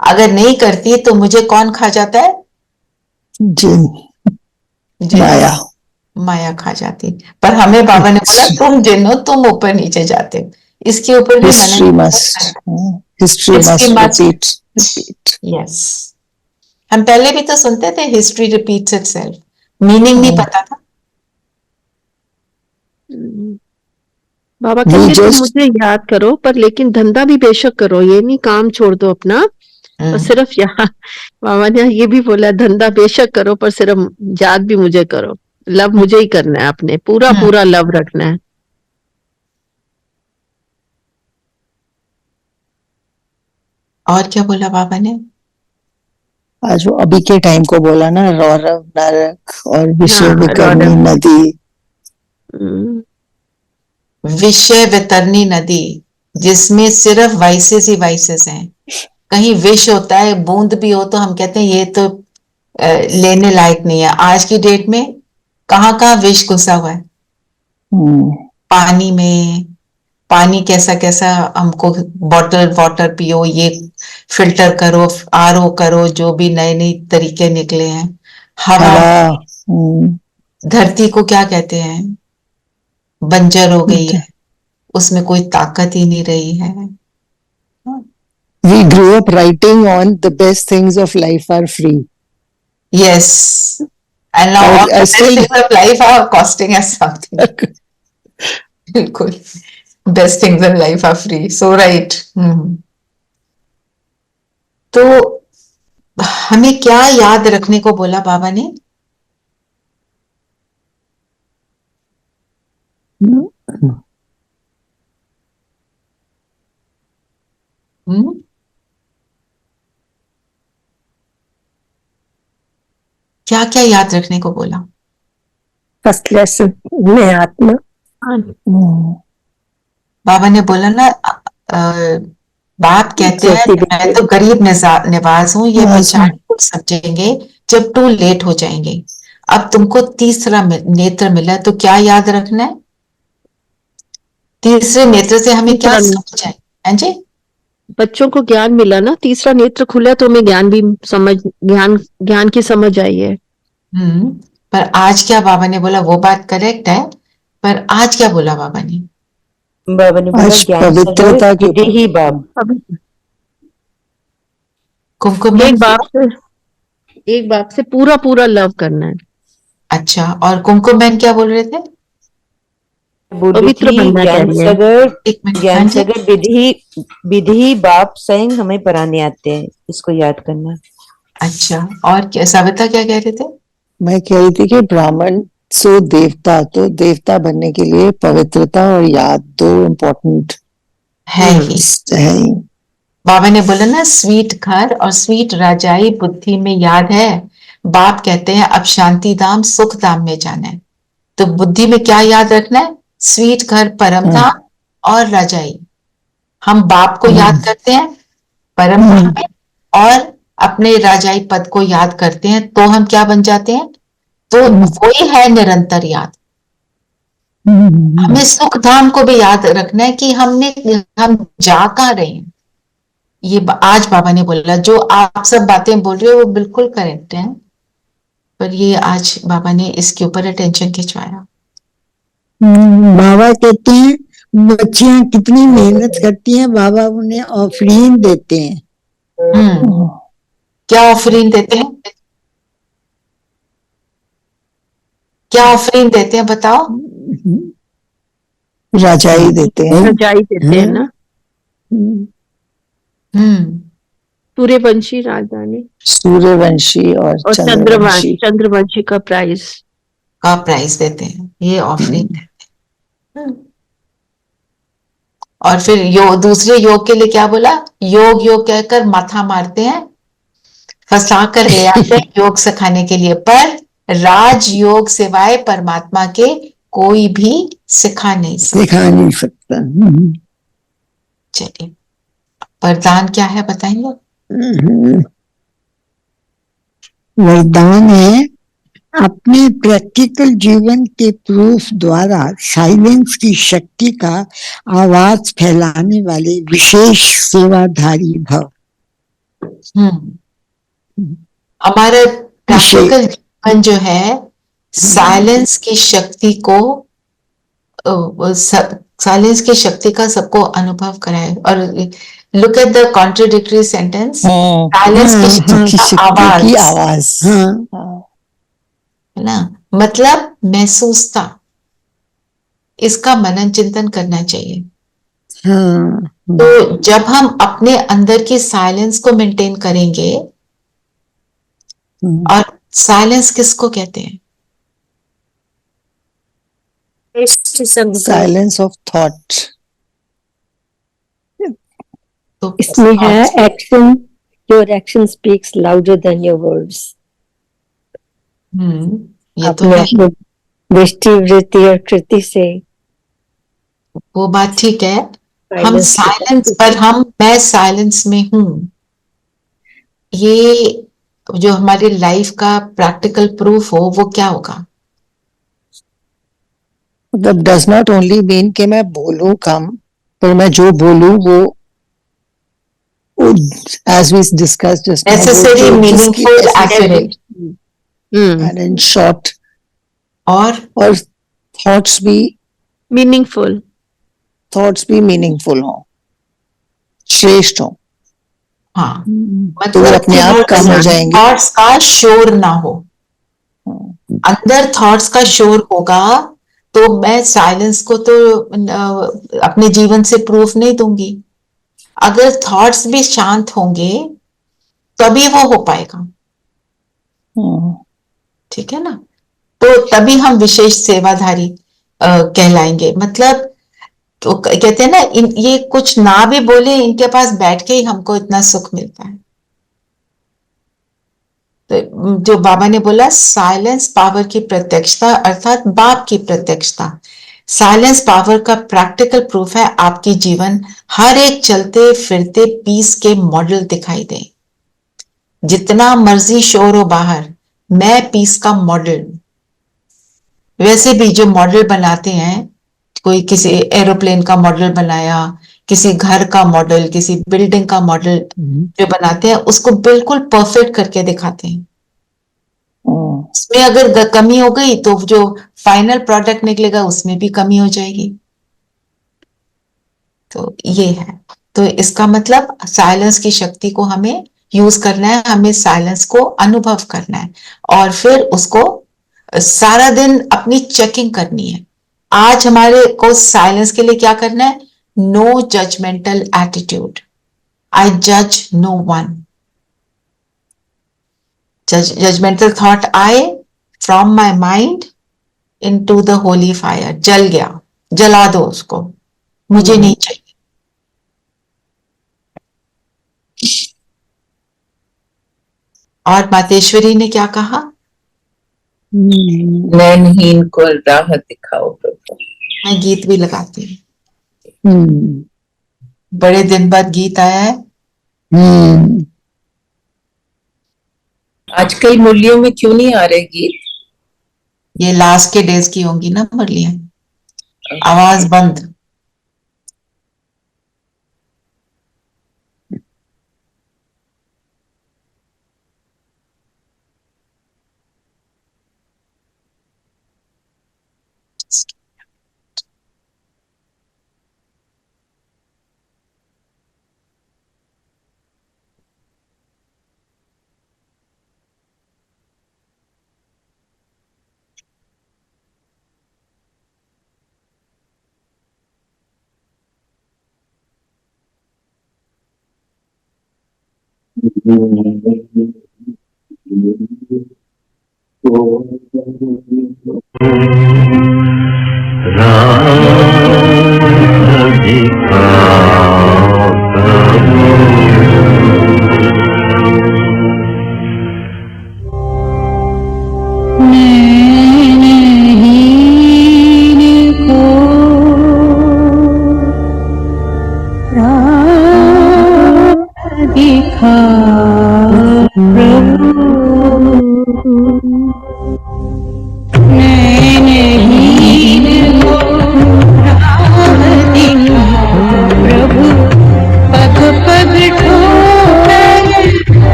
अगर नहीं करती तो मुझे कौन खा जाता है? जिन, माया। माया खा जाती। पर हमें बाबा ने बोला तुम जिन हो, तुम ऊपर नीचे जाते हो। इसके ऊपर भी हिस्ट्री मस्ट रिपीट। यस, हम पहले भी तो सुनते थे हिस्ट्री रिपीट्स इटसेल्फ, मीनिंग नहीं पता था। बाबा We कहेंगे तुम just मुझे याद करो, पर लेकिन धंधा भी बेशक करो, ये नहीं काम छोड़ दो अपना, और सिर्फ यहाँ बाबा ने ये भी बोला धंधा बेशक करो पर सिर्फ याद भी मुझे करो, लव मुझे ही करना है, अपने पूरा पूरा लव रखना है। और क्या बोला बाबा ने? आज वो अभी के टाइम को बोला ना, रौरव नरक और विषय हाँ, विकर्णी रौरव। नदी। विषय वितरणी नदी, जिसमें सिर्फ वाइसेस ही वाइसेस हैं। कहीं विष होता है, बूंद भी हो तो हम कहते हैं ये तो लेने लायक नहीं है। आज की डेट में कहाँ कहाँ विष घुसा हुआ है, पानी में। पानी कैसा कैसा हमको, बॉटल वाटर पियो, ये फिल्टर करो, आरओ करो, जो भी नए नए तरीके निकले हैं। हवा, धरती को क्या कहते हैं, बंजर हो गई है, उसमें कोई ताकत ही नहीं रही है। We grew up writing on the best things of life are free. Yes, and now all the best still things of life are costing us something. बिल्कुल, best things in life are free. So right. तो हमें क्या याद रखने को बोला बाबा ने? क्या क्या याद रखने को बोला? फर्स्ट लेसन में आत्मा। बाबा ने बोला ना, बाप कहते हैं मैं तो गरीब निवाज हूं, ये पहचान समझेंगे जब टू लेट हो जाएंगे। अब तुमको तीसरा नेत्र मिला, तो क्या याद रखना है? तीसरे नेत्र से हमें क्या समझ आए? हाँ जी, बच्चों को ज्ञान मिला ना, तीसरा नेत्र खुला तो हमें ज्ञान भी समझ, ज्ञान की समझ आई है। पर आज क्या बाबा ने बोला, वो बात करेक्ट है, पर आज क्या बोला बाबा ने? बाबा ने बोला ज्ञान पवित्रता के विधि ही बाप। कुमकुम एक बाप से पूरा पूरा लव करना है। अच्छा, और कुमकुम बहन क्या बोल रहे थे? पवित्र बनना चाहिए। ज्ञान सागर विधि बाप स्वयं हमें पढ़ाने आते हैं, इसको याद करना। अच्छा, और क्या सविता क्या कह रहे थे? मैं कह रही थी कि ब्राह्मण सो देवता, तो देवता बनने के लिए पवित्रता और याद दो इम्पोर्टेंट है ही। बाबा ने बोला ना, स्वीट घर और स्वीट राजाई बुद्धि में याद है। बाप कहते हैं अब शांति धाम सुख धाम में जाना है, तो बुद्धि में क्या याद रखना है? स्वीट घर परम धाम और राजाई। हम बाप को याद करते हैं परम धाम में, और अपने राजाई पद को याद करते हैं, तो हम क्या बन जाते हैं? तो वही है निरंतर याद। हमें सुख धाम को भी याद रखना है कि हम जा कहाँ रहे हैं। ये आज बाबा ने बोला, जो आप सब बातें बोल रहे हो वो बिल्कुल करेक्ट है, पर ये आज बाबा ने इसके ऊपर अटेंशन खिंचवाया। बाबा कहते हैं बच्चियां कितनी मेहनत करती हैं, बाबा उन्हें ऑफरीन देते हैं। क्या ऑफरीन देते हैं? क्या ऑफरीन देते हैं बताओ? राजाई देते हैं। राजाई देते हैं ना। सूर्यवंशी राजधानी, सूर्यवंशी और चंद्रवंशी का प्राइज देते हैं, ये ऑफरिंग देते हैं। और फिर दूसरे योग के लिए क्या बोला? योग योग कहकर माथा मारते हैं, फंसा कर ले आते हैं योग सिखाने के लिए, पर राज योग सिवाय परमात्मा के कोई भी सिखा नहीं सकता। चलिए, वरदान क्या है बताएंगे? वरदान है अपने प्रैक्टिकल जीवन के प्रूफ द्वारा साइलेंस की शक्ति का आवाज फैलाने वाले विशेष सेवाधारी भव। हमारा प्रैक्टिकल जीवन जो है साइलेंस की शक्ति को, साइलेंस की शक्ति का सबको अनुभव कराए। और look at the contradictory sentence, silence की शक्ति की आवाज है ना, मतलब महसूसता। इसका मनन चिंतन करना चाहिए। हाँ तो जब हम अपने अंदर की साइलेंस को मेंटेन करेंगे, और साइलेंस किसको कहते हैं? Silence of thought. तो इसमें है action, your action speaks louder than your words. ये तो अपने है, अपने दृष्टि वृत्ति और कृति से वो बात ठीक है। हम Silence की साइलेंस शक्ति पर, से। मैं साइलेंस में हूं, ये जो हमारी लाइफ का प्रैक्टिकल प्रूफ हो वो क्या होगा? मतलब डज नॉट ओनली मीन कि मैं बोलूं कम, पर मैं जो बोलूं वो as we discuss just necessary, meaningful, accurate and in short, और थॉट्स भी मीनिंगफुल। मीनिंगफुल हो, श्रेष्ठ हो। हाँ, तो वो मतलब अपने आप कम हो जाएंगे। थॉट्स का शोर ना हो। अंदर थॉट्स का शोर होगा तो मैं साइलेंस को तो अपने जीवन से प्रूफ नहीं दूंगी। अगर थॉट्स भी शांत होंगे तभी वो हो पाएगा, ठीक है ना? तो तभी हम विशेष सेवाधारी कहलाएंगे। मतलब तो कहते हैं ना, ये कुछ ना भी बोले, इनके पास बैठ के ही हमको इतना सुख मिलता है। तो जो बाबा ने बोला, साइलेंस पावर की प्रत्यक्षता, अर्थात बाप की प्रत्यक्षता। साइलेंस पावर का प्रैक्टिकल प्रूफ है आपकी जीवन हर एक चलते फिरते पीस के मॉडल दिखाई दे। जितना मर्जी शोर हो बाहर, मैं पीस का मॉडल। वैसे भी जो मॉडल बनाते हैं, कोई किसी एरोप्लेन का मॉडल बनाया, किसी घर का मॉडल, किसी बिल्डिंग का मॉडल जो बनाते हैं, उसको बिल्कुल परफेक्ट करके दिखाते हैं। उसमें अगर कमी हो गई तो जो फाइनल प्रोडक्ट निकलेगा उसमें भी कमी हो जाएगी। तो ये है। तो इसका मतलब साइलेंस की शक्ति को हमें यूज करना है, हमें साइलेंस को अनुभव करना है, और फिर उसको सारा दिन अपनी चेकिंग करनी है। आज हमारे को साइलेंस के लिए क्या करना है? No judgemental attitude. आई जज नो वन। जजमेंटल थॉट आए from my mind into the holy fire, जल गया, जला दो उसको, मुझे नहीं चाहिए। और मातेश्वरी ने क्या कहा? नैनहीन को राह दिखाओ प्रभु। मैं गीत भी लगाती हूँ। बड़े दिन बाद गीत आया है। आजकल मुरलियों में क्यों नहीं आ रहे गीत? ये लास्ट के डेज की होंगी ना मुरलियां, आवाज बंद।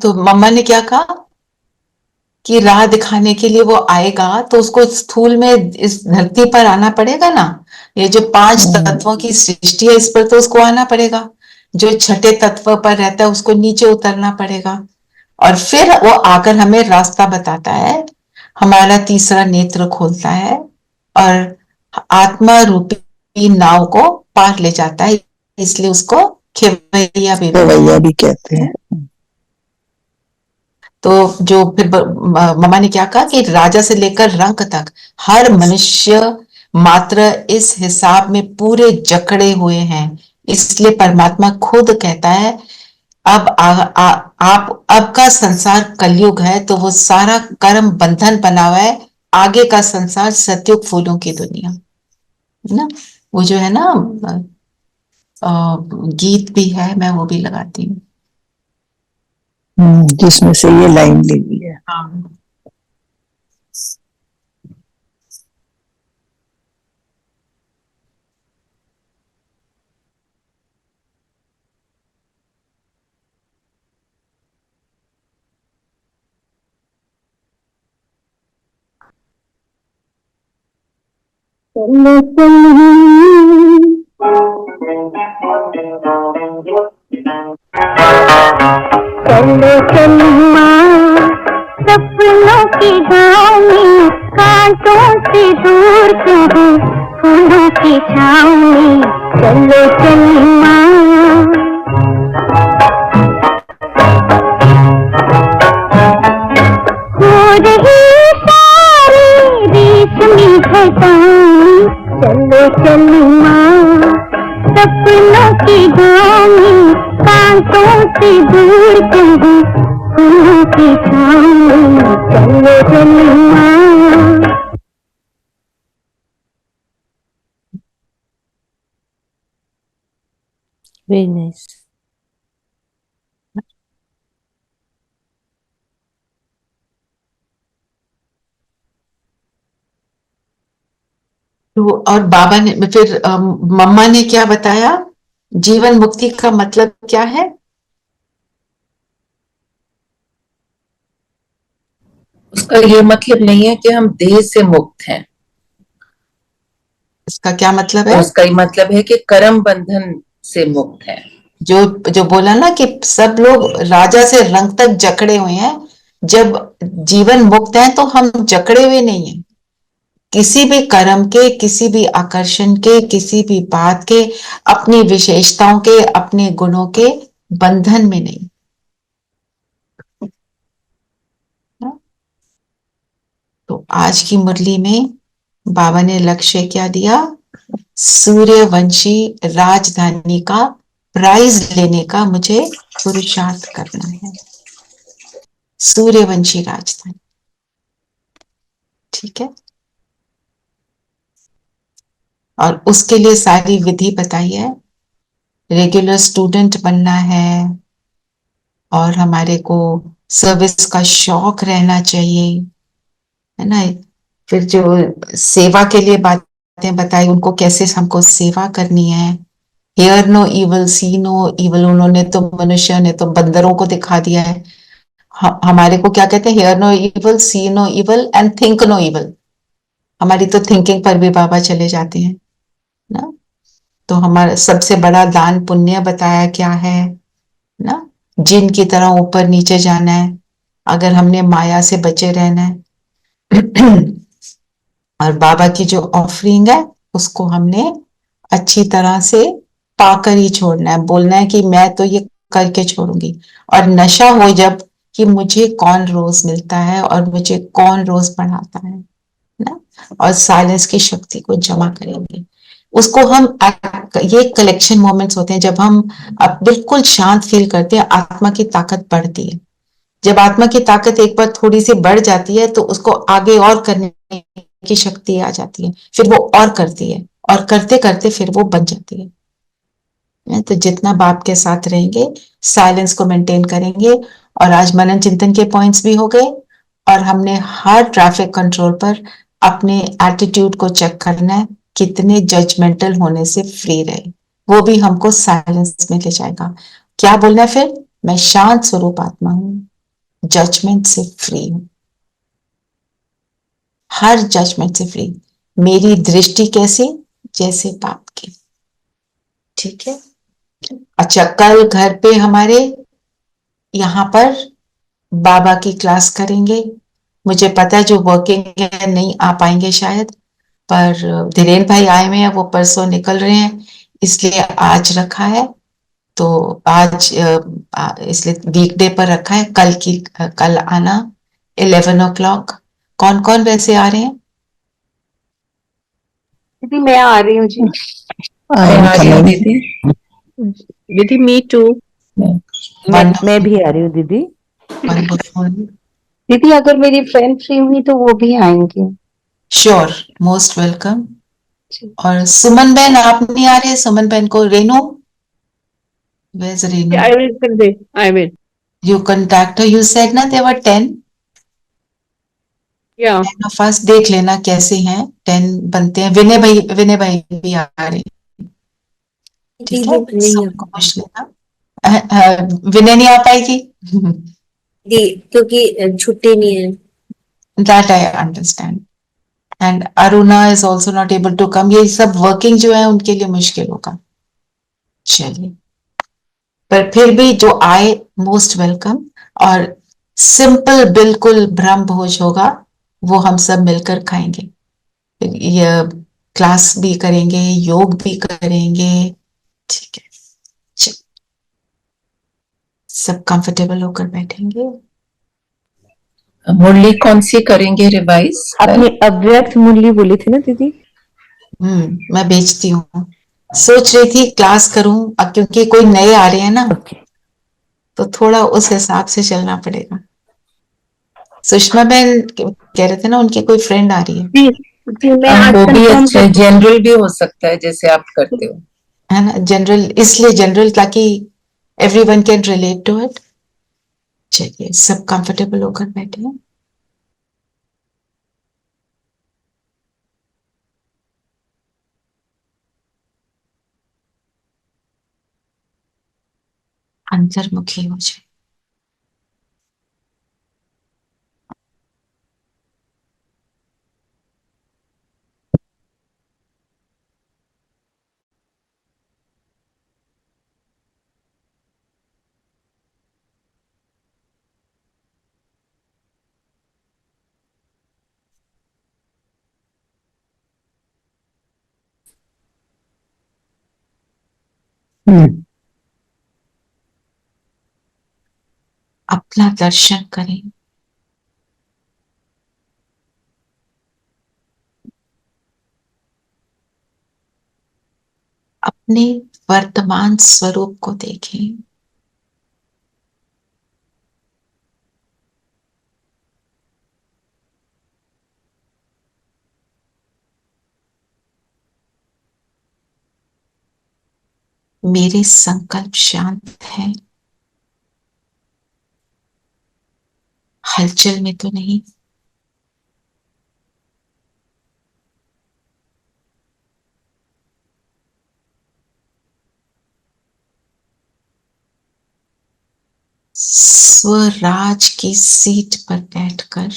तो मम्मा ने क्या कहा? कि राह दिखाने के लिए वो आएगा तो उसको स्थूल में इस धरती पर आना पड़ेगा ना। ये जो 5 तत्वों की सृष्टि है इस पर तो उसको आना पड़ेगा। जो छठे तत्व पर रहता है उसको नीचे उतरना पड़ेगा और फिर वो आकर हमें रास्ता बताता है, हमारा तीसरा नेत्र खोलता है और आत्मा रूपी नाव को पार ले जाता है। इसलिए उसको खेवैया भी रवैया भी कहते हैं। तो जो फिर ममा ने क्या कहा कि राजा से लेकर रंक तक हर मनुष्य मात्र इस हिसाब में पूरे जकड़े हुए हैं। इसलिए परमात्मा खुद कहता है अब आप अब का संसार कलयुग है तो वो सारा कर्म बंधन बना हुआ है। आगे का संसार सतयुग फूलों की दुनिया है ना। वो जो है ना गीत भी है, मैं वो भी लगाती हूँ जिसमें से ये लाइन ली हुई है। हाँ। चलो चलमा सपनों की गाँव में, कांटों से दूर कहीं फूलों की छाँव में। चलो चलमा हो रही सारी रेशमी घटाएं। चलो चलमा सपनों की गाँव में, कांटों से दूर कहीं फूलों की छाँव में। चलो चलमा वेरी नाइस। तो और बाबा ने फिर मम्मा ने क्या बताया, जीवन मुक्ति का मतलब क्या है? उसका ये मतलब नहीं है कि हम देह से मुक्त हैं। इसका क्या मतलब है? उसका ये मतलब है कि कर्म बंधन से मुक्त है। जो जो बोला ना कि सब लोग राजा से रंग तक जकड़े हुए हैं। जब जीवन मुक्त है तो हम जकड़े हुए नहीं हैं किसी भी कर्म के, किसी भी आकर्षण के, किसी भी बात के, अपनी विशेषताओं के, अपने गुणों के बंधन में नहीं। तो आज की मुरली में बाबा ने लक्ष्य क्या दिया? सूर्यवंशी राजधानी का प्राइज लेने का मुझे पुरुषार्थ करना है। सूर्यवंशी राजधानी, ठीक है। और उसके लिए सारी विधि बताई है। रेगुलर स्टूडेंट बनना है और हमारे को सर्विस का शौक रहना चाहिए, है ना। फिर जो सेवा के लिए बातें बताई, उनको कैसे हमको सेवा करनी है। Hear no evil, see no evil, उन्होंने तो मनुष्य ने तो बंदरों को दिखा दिया है। हमारे को क्या कहते हैं? Hear no evil, see no evil and think no evil. हमारी तो थिंकिंग पर भी बाबा चले जाते हैं ना। तो हमारा सबसे बड़ा दान पुण्य बताया क्या है ना। जिन की तरह ऊपर नीचे जाना है अगर हमने माया से बचे रहना है। और बाबा की जो ऑफरिंग है उसको हमने अच्छी तरह से पाकर ही छोड़ना है। बोलना है कि मैं तो ये करके छोड़ूंगी। और नशा हो जब कि मुझे कौन रोज मिलता है और मुझे कौन रोज पढ़ाता है ना। और साइलेंस की शक्ति को जमा करेंगे। उसको हम ये कलेक्शन मोमेंट्स होते हैं जब हम अब बिल्कुल शांत फील करते हैं, आत्मा की ताकत बढ़ती है। जब आत्मा की ताकत एक बार थोड़ी सी बढ़ जाती है तो उसको आगे और करने की शक्ति आ जाती है। फिर वो और करती है और करते करते फिर वो बन जाती है। तो जितना बाप के साथ रहेंगे, साइलेंस को मेंटेन करेंगे। और आज मनन चिंतन के पॉइंट्स भी हो गए और हमने हर ट्रैफिक कंट्रोल पर अपने एटीट्यूड को चेक करना है, कितने जजमेंटल होने से फ्री रहे। वो भी हमको साइलेंस में ले जाएगा। क्या बोलना है फिर? मैं शांत स्वरूप आत्मा हूं, जजमेंट से फ्री हूं। हर जजमेंट से फ्री। मेरी दृष्टि कैसी? जैसे पाप की। ठीक है। अच्छा, कल घर पे हमारे यहाँ पर बाबा की क्लास करेंगे। मुझे पता है जो वर्किंग है नहीं आ पाएंगे शायद, पर धीरेन भाई आए हुए हैं, वो परसों निकल रहे हैं, इसलिए आज रखा है। तो आज इसलिए वीकडे पर रखा है। कल आना 11 o'clock। कौन कौन वैसे आ रहे हैं? दीदी मैं आ रही हूँ जी। मैं आ रही हूँ दीदी। दीदी मी टू। मैं भी आ रही हूँ दीदी। दीदी अगर मेरी फ्रेंड फ्री हुई तो वो भी आएंगे। Sure, most welcome. और सुमन बहन आप नहीं आ रहे? सुमन बहन को Renu, where's Renu? I will Sunday. I will. You contact her. You said ना there were 10. Yeah. 10 of us। देख लेना कैसे हैं, 10 बनते हैं। विनय भाई भी आ रहे हैं। ठीक है, सबको पूछ लेना। विनय नहीं आ पाएगी। जी, क्योंकि छुट्टी नहीं है। That I understand. And Aruna is also not able to come। ये सब वर्किंग जो है उनके लिए मुश्किल होगा। चलिए, पर फिर भी जो आए मोस्ट वेलकम। और सिंपल बिल्कुल ब्रह्म भोज होगा, वो हम सब मिलकर खाएंगे। ये क्लास भी करेंगे, योग भी करेंगे। ठीक है, सब कंफर्टेबल होकर बैठेंगे। मुरली कौन सी करेंगे रिवाइज? आपने अव्यक्त मुरली बोली थी ना दीदी? मैं बेचती हूँ। सोच रही थी क्लास करूं, अब क्योंकि कोई नए आ रहे हैं ना, तो थोड़ा उस हिसाब से चलना पड़ेगा। सुषमा बहन कह रहे थे ना उनकी कोई फ्रेंड आ रही है। वो भी अच्छा है, जनरल भी हो सकता है जैसे आप करते हो, है ना? जनरल, इसलिए जनरल ताकि everyone can relate to it. चलिए, सब कंफर्टेबल होकर बैठे हैं। अंतर्मुखी हो जाए। अपना दर्शन करें। अपने वर्तमान स्वरूप को देखें। मेरे संकल्प शांत हैं, हलचल में तो नहीं। स्वराज की सीट पर बैठकर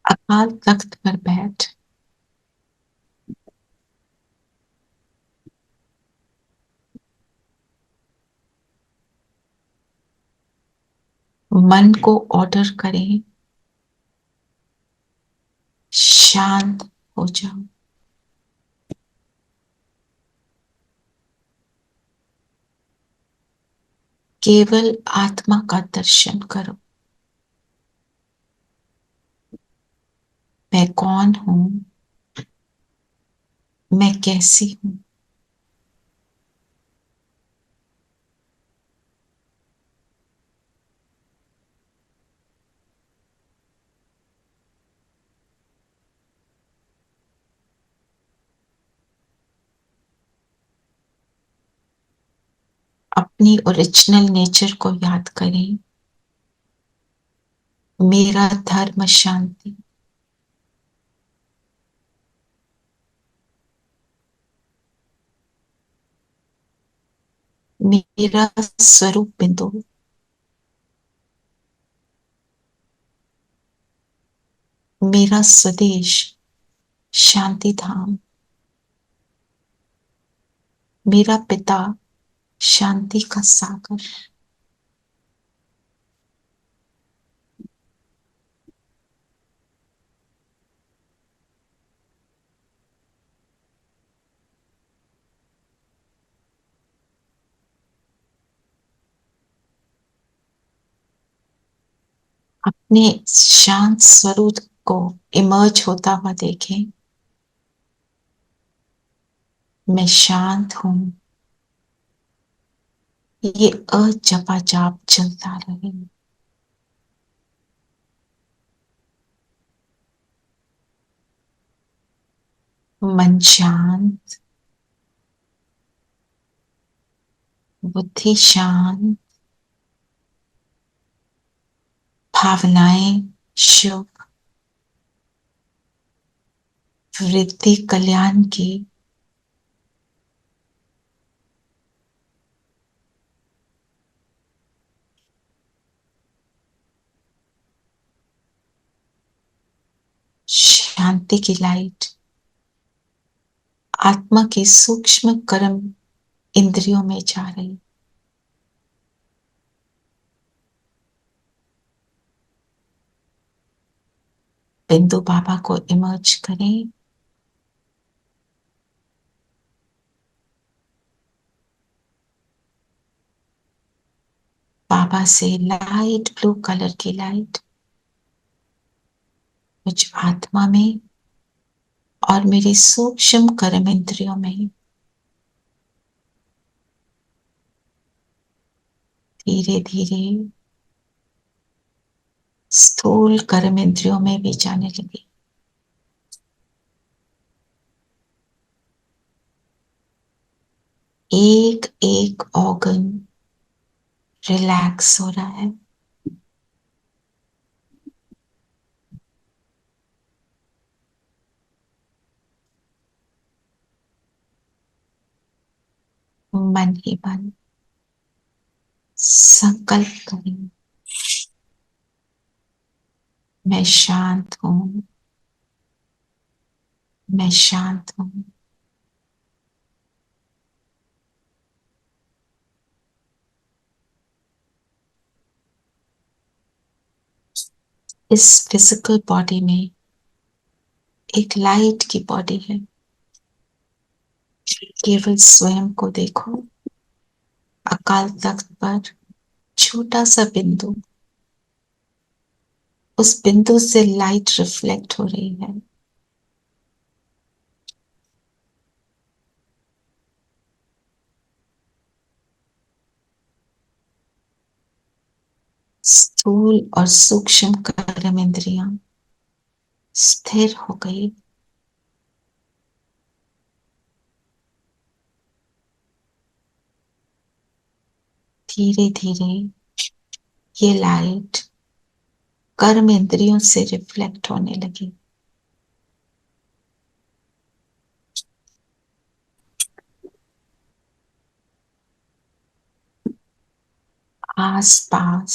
अकाल तख्त पर बैठ मन को ऑर्डर करें, शांत हो जाओ। केवल आत्मा का दर्शन करो। मैं कौन हूं? मैं कैसी हूं? अपनी ओरिजिनल नेचर को याद करें। मेरा धर्म शांति। मेरा स्वरूप बिंदु, मेरा स्वदेश शांति धाम, मेरा पिता शांति का सागर। अपने शांत स्वरूप को इमर्ज होता हुआ देखें। मैं शांत हूं, ये अजपाजाप चलता रहे। मन शांत, बुद्धि शांत, भावनाएं शुभ, वृद्धि कल्याण की। शांति की लाइट आत्मा के सूक्ष्म कर्म इंद्रियों में जा रही। बिंदु बाबा को इमर्ज करें। बाबा से लाइट ब्लू कलर की लाइट मुझ आत्मा में और मेरे सूक्ष्म कर्म इंद्रियों में धीरे धीरे स्थूल कर्म इंद्रियों में भी जाने लगी। एक एक ऑर्गन रिलैक्स हो रहा है। मन ही मन संकल्प करें, मैं शांत हूं, मैं शांत हूं। इस फिजिकल बॉडी में एक लाइट की बॉडी है। केवल स्वयं को देखो। अकाल तख्त पर छोटा सा बिंदु, उस बिंदु से लाइट रिफ्लेक्ट हो रही है। स्थूल और सूक्ष्म कर्म इंद्रियां स्थिर हो गई। धीरे धीरे ये लाइट कर्म इंद्रियों से रिफ्लेक्ट होने लगी। आस पास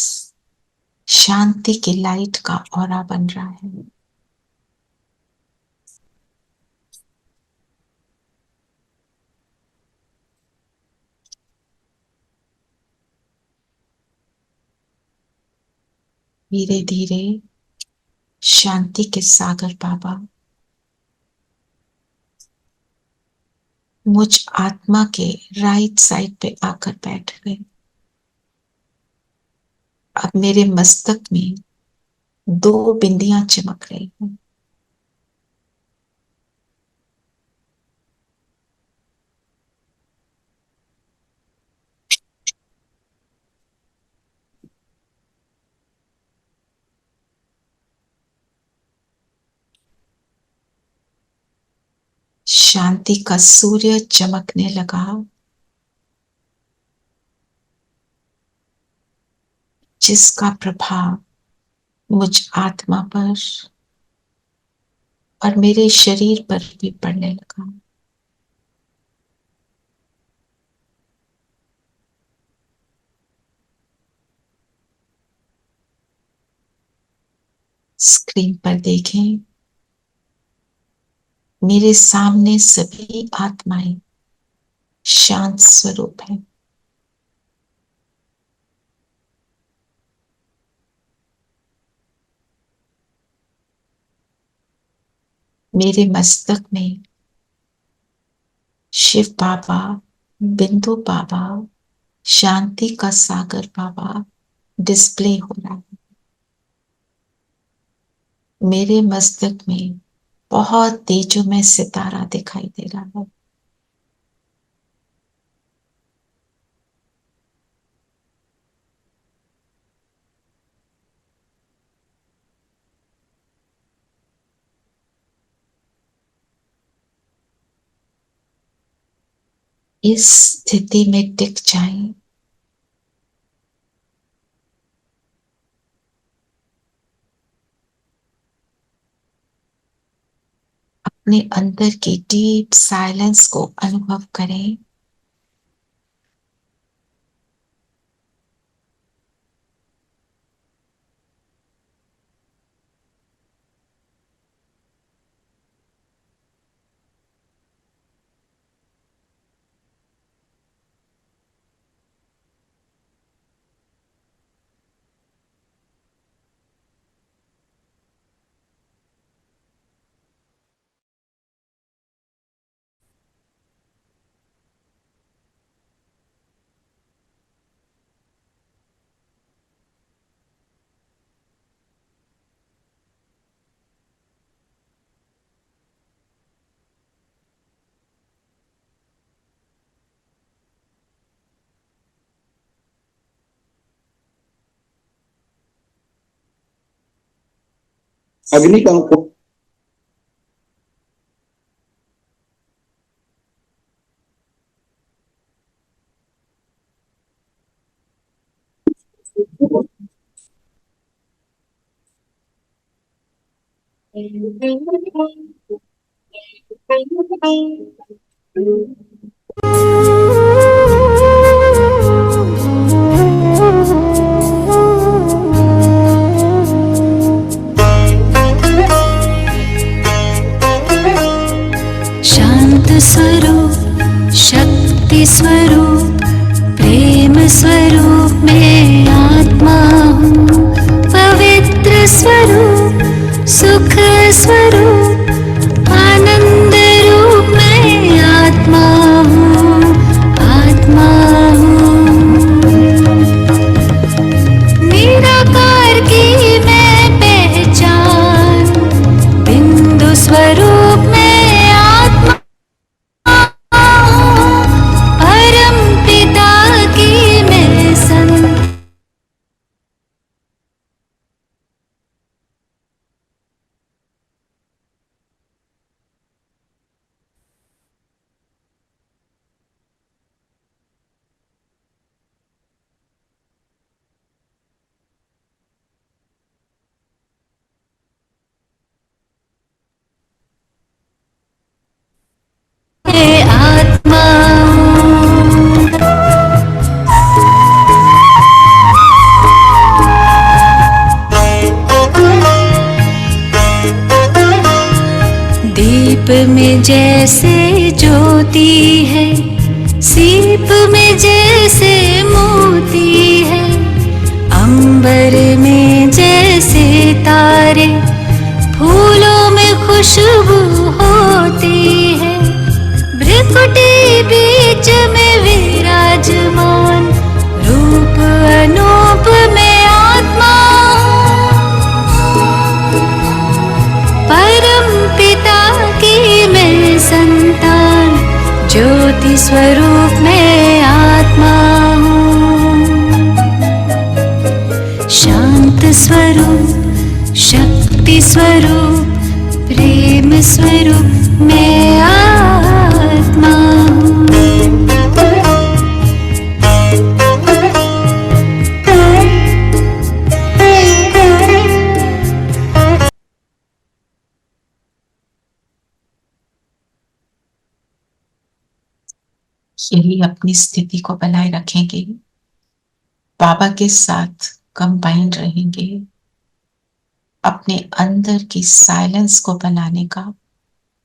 शांति की लाइट का ऑरा बन रहा है। धीरे धीरे शांति के सागर बाबा मुझ आत्मा के राइट साइड पे आकर बैठ गए। अब मेरे मस्तक में दो बिंदियां चमक रही हैं। शांति का सूर्य चमकने लगा। जिसका प्रभाव मुझ आत्मा पर और मेरे शरीर पर भी पड़ने लगा। स्क्रीन पर देखें, मेरे सामने सभी आत्माएं शांत स्वरूप हैं। मेरे मस्तक में शिव बाबा, बिंदु बाबा, शांति का सागर बाबा डिस्प्ले हो रहा है। मेरे मस्तक में बहुत तेजों में सितारा दिखाई दे रहा है। इस स्थिति में टिक जाएं। अपने अंदर की डीप साइलेंस को अनुभव करें। अग्नि का को शांत स्वरूप, शक्ति स्वरूप, प्रेम स्वरूप मैं आत्मा हूँ। पवित्र स्वरूप, सुख स्वरूप, आनंद रूप मैं आत्मा हूँ, आत्मा हूँ। निराकार की मैं पहचान, बिंदु स्वरूप में आत्मा दीप में जैसे ज्योति है, सीप में जैसे मोती है, अंबर में जैसे तारे, फूलों में खुशबू होती है, भ्रिकुटी बीच में विराजमान, रूप अनूप में आत्मा, परम पिता की मैं संतान, ज्योति स्वरूप में आत्मा हूँ। शांत स्वरूप, शक्ति स्वरूप, प्रेम स्वरूप मैं आत्मा हूँ। यही अपनी स्थिति को बनाए रखेंगे, बाबा के साथ कंबाइंड रहेंगे, अपने अंदर की साइलेंस को बनाने का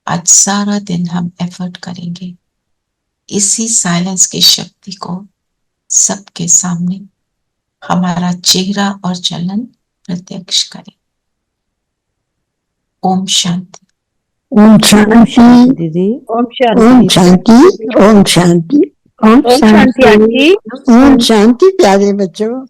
आज सारा दिन हम एफर्ट करेंगे। इसी साइलेंस की शक्ति को सबके सामने हमारा चेहरा और चलन प्रत्यक्ष करें। ओम शांति। ओम शांति दीदी। ओम ओम शांति ओम शांति ओम शांति आंटी। ओम शांति प्यारे बच्चों।